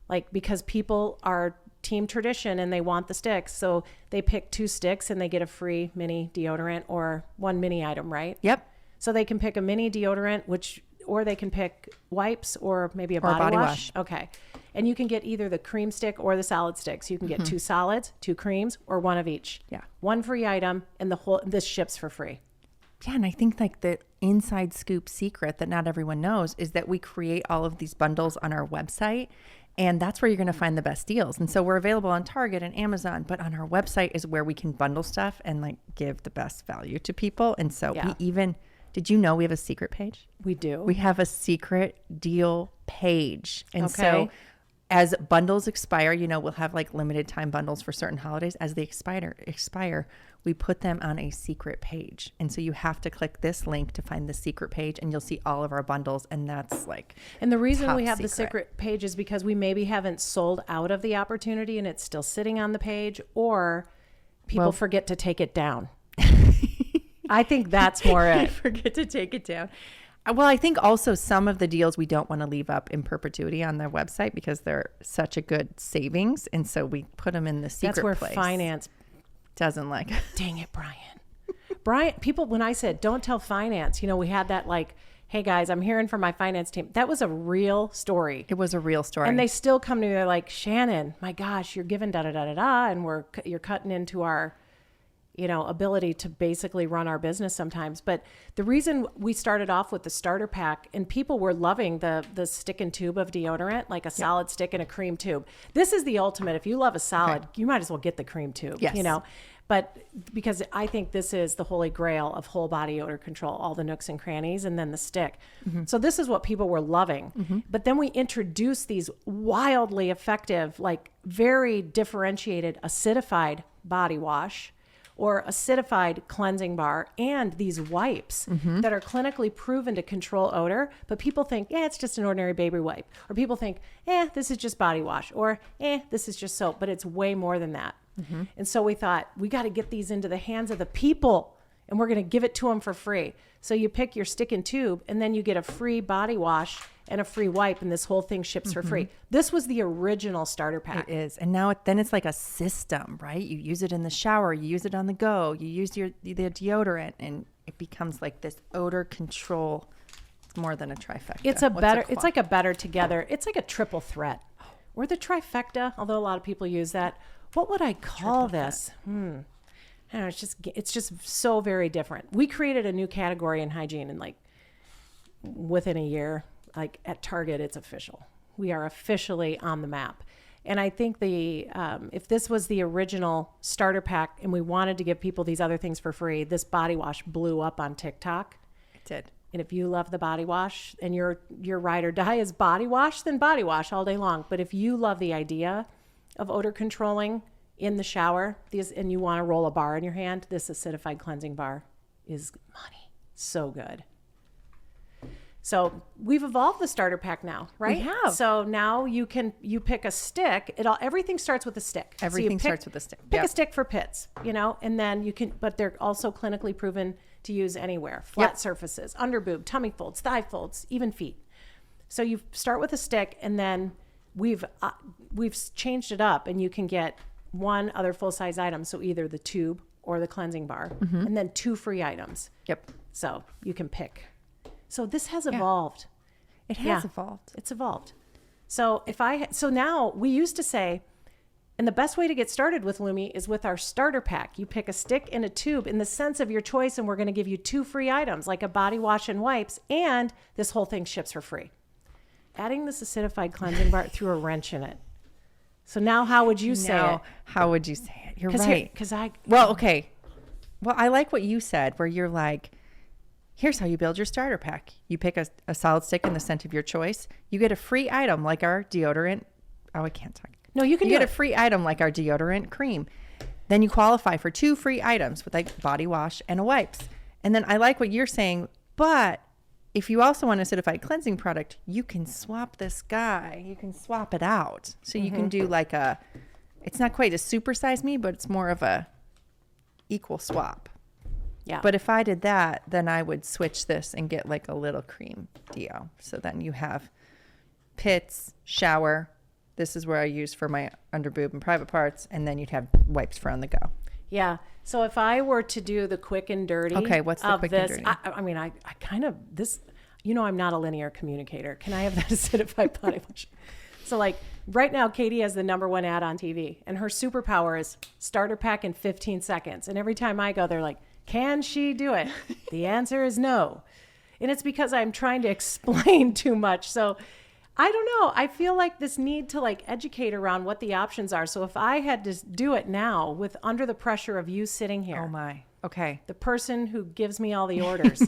like because people are team tradition and they want the sticks. So they pick 2 sticks and they get a free mini deodorant or 1 mini item, right? Yep. So they can pick a mini deodorant, or they can pick wipes or maybe a body wash. Okay. And you can get either the cream stick or the solid sticks. You can get 2 solids, 2 creams, or 1 of each. Yeah. 1 free item, and this ships for free. Yeah, and I think like the inside scoop secret that not everyone knows is that we create all of these bundles on our website, and that's where you're going to find the best deals. And so we're available on Target and Amazon, but on our website is where we can bundle stuff and like give the best value to people. And so did you know we have a secret page? We do. We have a secret deal page. And so as bundles expire, we'll have like limited time bundles for certain holidays. As they expire, we put them on a secret page. And so you have to click this link to find the secret page, and you'll see all of our bundles. And that's like, and the reason we have the secret page is because we maybe haven't sold out of the opportunity and it's still sitting on the page, or people forget to take it down. I think that's more it. Forget to take it down. Well, I think also some of the deals we don't want to leave up in perpetuity on their website because they're such a good savings. And so we put them in the secret place. That's where finance doesn't like. Dang it, Brian. People, when I said, don't tell finance, we had that like, hey guys, I'm hearing from my finance team. That was a real story. It was a real story. And they still come to me. They're like, Shannon, my gosh, you're giving da-da-da-da-da. And you're cutting into our ability to basically run our business sometimes. But the reason we started off with the starter pack, and people were loving the stick and tube of deodorant, like a solid stick and a cream tube. This is the ultimate. If you love a solid, you might as well get the cream tube, But because I think this is the holy grail of whole body odor control, all the nooks and crannies, and then the stick. Mm-hmm. So this is what people were loving. Mm-hmm. But then we introduced these wildly effective, like very differentiated acidified body wash or acidified cleansing bar, and these wipes that are clinically proven to control odor. But people think, it's just an ordinary baby wipe. Or people think, this is just body wash. Or, this is just soap. But it's way more than that. Mm-hmm. And so we thought, we got to get these into the hands of the people. and we're going to give it to them for free. So you pick your stick and tube, and then you get a free body wash and a free wipe, and this whole thing ships for free. This was the original starter pack. It is. And now then it's like a system, right? You use it in the shower, you use it on the go, you use the deodorant, and it becomes like this odor control. It's more than a trifecta. It's like a better together. It's like a triple threat. Or the trifecta, although a lot of people use that. What would I call this? I don't know, it's just so very different. We created a new category in hygiene, and like within a year, like at Target, it's official. We are officially on the map. And I think if this was the original starter pack and we wanted to give people these other things for free, this body wash blew up on TikTok. It did. And if you love the body wash and your ride or die is body wash, then body wash all day long. But if you love the idea of odor controlling in the shower, and you want to roll a bar in your hand, this acidified cleansing bar is money. So good. So we've evolved the starter pack now, right? We have. So now you pick a stick. Everything starts with a stick. Everything starts with a stick. Pick a stick for pits, and then you can, but they're also clinically proven to use anywhere. Flat surfaces, under boob, tummy folds, thigh folds, even feet. So you start with a stick, and then we've changed it up, and you can get one other full-size item. So either the tube or the cleansing bar, and then 2 free items. Yep. So you can pick. So this has evolved. It has evolved. It's evolved. So now we used to say, and the best way to get started with Lume is with our starter pack. You pick a stick and a tube in the sense of your choice, and we're going to give you 2 free items, like a body wash and wipes, and this whole thing ships for free. Adding this acidified cleansing bar threw a wrench in it. So now how would you say it? How would you say it? You're right. Okay. Well, I like what you said, where you're like, here's how you build your starter pack. You pick a solid stick in the scent of your choice. You get a free item like our deodorant. Oh, I can't talk. No, you get a free item like our deodorant cream. Then you qualify for 2 free items with like body wash and a wipes. And then I like what you're saying, but if you also want an acidified cleansing product, you can swap this guy. You can swap it out. So you can do like it's not quite a supersize me, but it's more of a equal swap. Yeah. But if I did that, then I would switch this and get like a little cream deo. So then you have pits, shower. This is where I use for my underboob and private parts. And then you'd have wipes for on the go. Yeah. So if I were to do the quick and dirty. Okay. What's the quick and dirty? I kind of I'm not a linear communicator. Can I have that acidified body wash? So like right now, Katie has the #1 ad on TV, and her superpower is starter pack in 15 seconds. And every time I go, they're like, can she do it? The answer is no. And it's because I'm trying to explain too much. So I don't know. I feel like this need to like educate around what the options are. So if I had to do it now with under the pressure of you sitting here. Oh my. Okay. The person who gives me all the orders,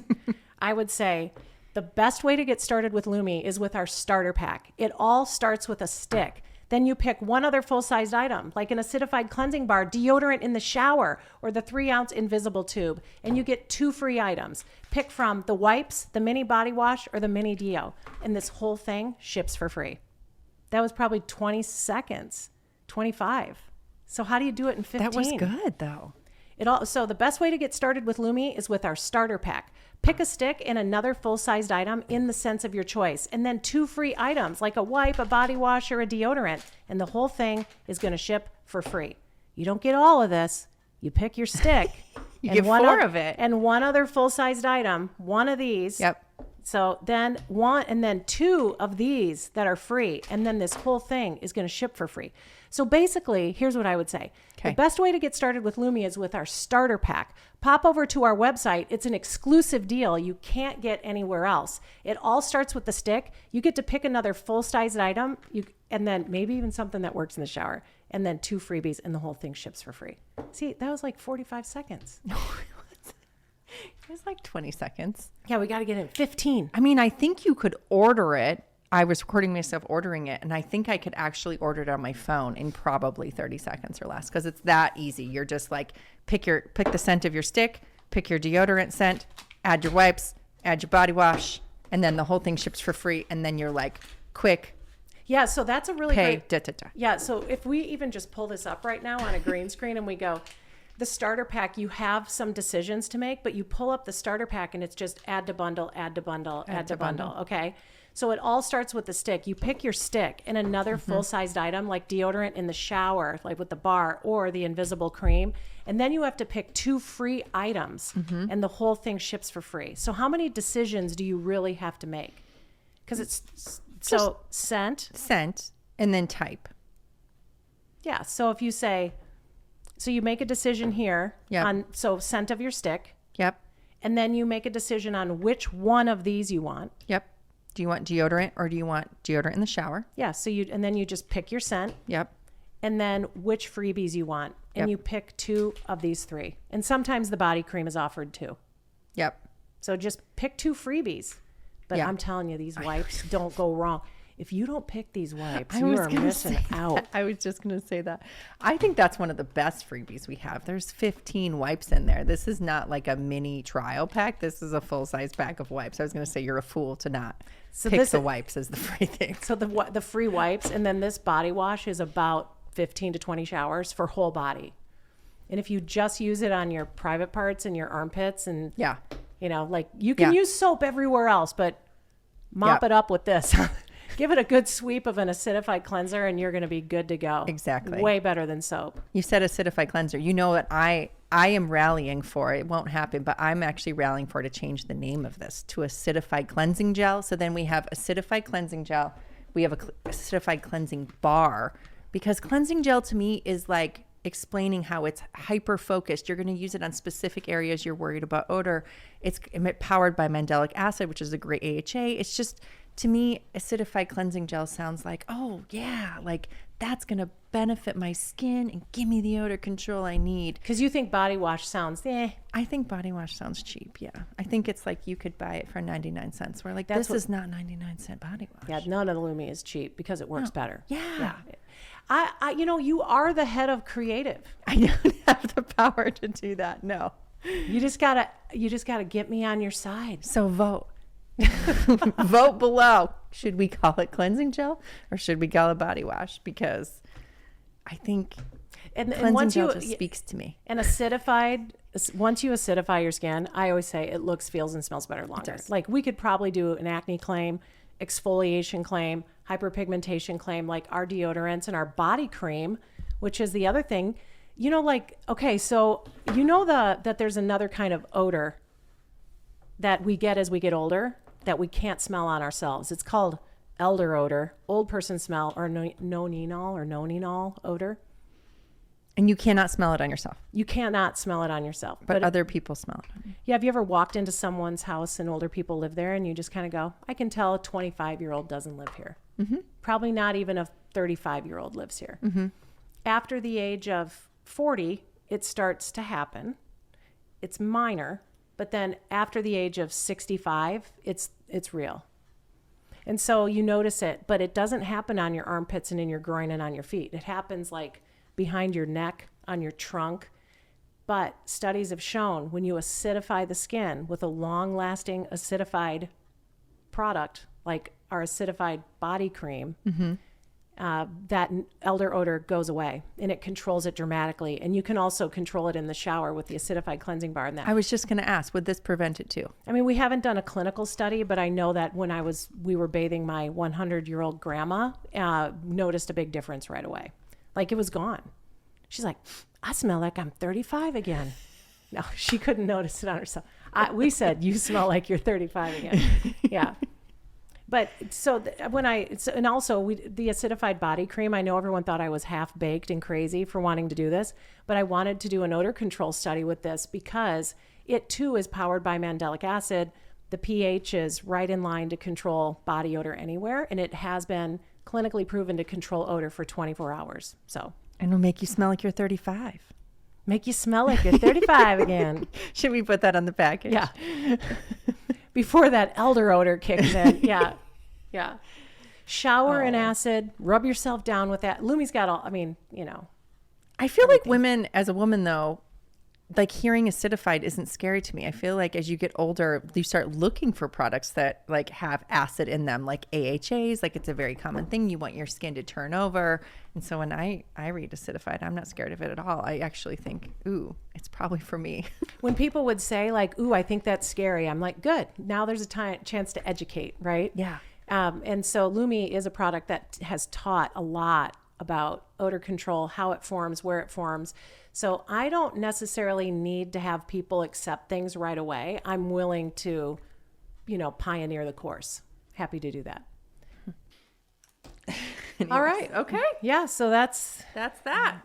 I would say the best way to get started with Lume is with our starter pack. It all starts with a stick. Then you pick one other full-sized item, like an acidified cleansing bar, deodorant in the shower, or the 3-ounce invisible tube, and you get 2 free items. Pick from the wipes, the mini body wash, or the mini deo, and this whole thing ships for free. That was probably 20 seconds, 25. So how do you do it in 15? That was good, though. So the best way to get started with Lume is with our starter pack. Pick a stick and another full-sized item in the sense of your choice, and then 2 free items like a wipe, a body wash, or a deodorant, and the whole thing is going to ship for free. You don't get all of this. You pick your stick. You get 4 of it. And one other full-sized item, one of these. Yep. So then 2 of these that are free, and then this whole thing is going to ship for free. So basically, here's what I would say. Okay. The best way to get started with Lume is with our starter pack. Pop over to our website. It's an exclusive deal you can't get anywhere else. It all starts with the stick. You get to pick another full-sized item, and then maybe even something that works in the shower, and then 2 freebies, and the whole thing ships for free. See, that was like 45 seconds. No, it was like 20 seconds. Yeah, we got to get in 15. I mean, I think you could order it. I was recording myself ordering it, and I think I could actually order it on my phone in probably 30 seconds or less, because it's that easy. You're just like, pick the scent of your stick, pick your deodorant scent, add your wipes, add your body wash, and then the whole thing ships for free. And then you're like, quick. Yeah, so that's a really great. Yeah, so if we even just pull this up right now on a green screen and we go, the starter pack, you have some decisions to make, but you pull up the starter pack and it's just add to bundle, add to bundle, add to bundle. Okay. So it all starts with the stick. You pick your stick and another full-sized item like deodorant in the shower, like with the bar, or the invisible cream. And then you have to pick 2 free items and the whole thing ships for free. So how many decisions do you really have to make? Because it's so scent, and then type. Yeah. So if you say, so you make a decision here on, so scent of your stick. Yep. And then you make a decision on which one of these you want. Yep. Do you want deodorant or do you want deodorant in the shower? Yeah. So and then you just pick your scent. Yep. And then which freebies you want. And you pick 2 of these 3. And sometimes the body cream is offered too. Yep. So just pick 2 freebies. But I'm telling you, these wipes don't go wrong. If you don't pick these wipes, you are missing out. I was just going to say that. I think that's one of the best freebies we have. There's 15 wipes in there. This is not like a mini trial pack. This is a full-size pack of wipes. I was going to say you're a fool to not pick the wipes as the free thing. So the free wipes, and then this body wash is about 15 to 20 showers for whole body. And if you just use it on your private parts and your armpits and, you know, like you can use soap everywhere else, but mop it up with this. Give it a good sweep of an acidified cleanser and you're going to be good to go. Exactly. Way better than soap. You said acidified cleanser. You know what I am rallying for? It won't happen, but I'm actually rallying for to change the name of this to acidified cleansing gel. So then we have acidified cleansing gel. We have a acidified cleansing bar, because cleansing gel to me is like explaining how it's hyper focused. You're going to use it on specific areas you're worried about odor. It's powered by mandelic acid, which is a great AHA. It's just, to me, acidified cleansing gel sounds like, oh yeah, like that's going to benefit my skin and give me the odor control I need. Because you think body wash sounds, I think body wash sounds cheap. Yeah. I think it's like you could buy it for 99 cents. We're like, this is not 99-cent body wash. Yeah, none of the Lume is cheap because it works better. Yeah. I you know, you are the head of creative. I don't have the power to do that. No. You just gotta get me on your side. So vote. Vote below. Should we call it cleansing gel or should we call it body wash? Because I think cleansing once gel just speaks to me. And once you acidify your skin, I always say it looks, feels, and smells better longer. Like we could probably do an acne claim, exfoliation claim, hyperpigmentation claim, like our deodorants and our body cream, which is the other thing. You know, like, okay, so you know that there's another kind of odor that we get as we get older that we can't smell on ourselves. It's called elder odor, old person smell, or noninol odor. And you cannot smell it on yourself. You cannot smell it on yourself. But other people smell it. Yeah, have you ever walked into someone's house and older people live there and you just kind of go, I can tell a 25-year-old doesn't live here. Mm-hmm. Probably not even a 35-year-old lives here. Mm-hmm. After the age of 40, it starts to happen. It's minor. But then after the age of 65, it's real. And so you notice it, but it doesn't happen on your armpits and in your groin and on your feet. It happens like behind your neck, on your trunk. But studies have shown when you acidify the skin with a long-lasting acidified product, like our acidified body cream, that elder odor goes away and it controls it dramatically. And you can also control it in the shower with the acidified cleansing bar. And that, I was just going to ask, would this prevent it too? I mean, we haven't done a clinical study, but I know that when we were bathing my 100-year-old grandma, noticed a big difference right away. Like it was gone. She's like, I smell like I'm 35 again. No, she couldn't notice it on herself. We said, you smell like you're 35 again. Yeah. But and also the acidified body cream, I know everyone thought I was half baked and crazy for wanting to do this, but I wanted to do an odor control study with this because it too is powered by mandelic acid. The pH is right in line to control body odor anywhere, and it has been clinically proven to control odor for 24 hours. So, and it'll make you smell like you're 35. Make you smell like you're 35 again. Should we put that on the package? Yeah. Before that elder odor kicks in. Yeah. Yeah. Shower in acid, rub yourself down with that. Lume's got all, I mean, you know. I feel like women, as a woman though, like hearing acidified isn't scary to me. I feel like as you get older, you start looking for products that like have acid in them, like AHAs, like it's a very common thing. You want your skin to turn over. And so when I read acidified, I'm not scared of it at all. I actually think, ooh, probably for me. When people would say like, ooh, I think that's scary, I'm like, good. Now there's a chance to educate, right? Yeah. And so Lumi is a product that has taught a lot about odor control, how it forms, where it forms. So I don't necessarily need to have people accept things right away. I'm willing to, pioneer the course. Happy to do that. All right. Okay. Yeah. So that's that.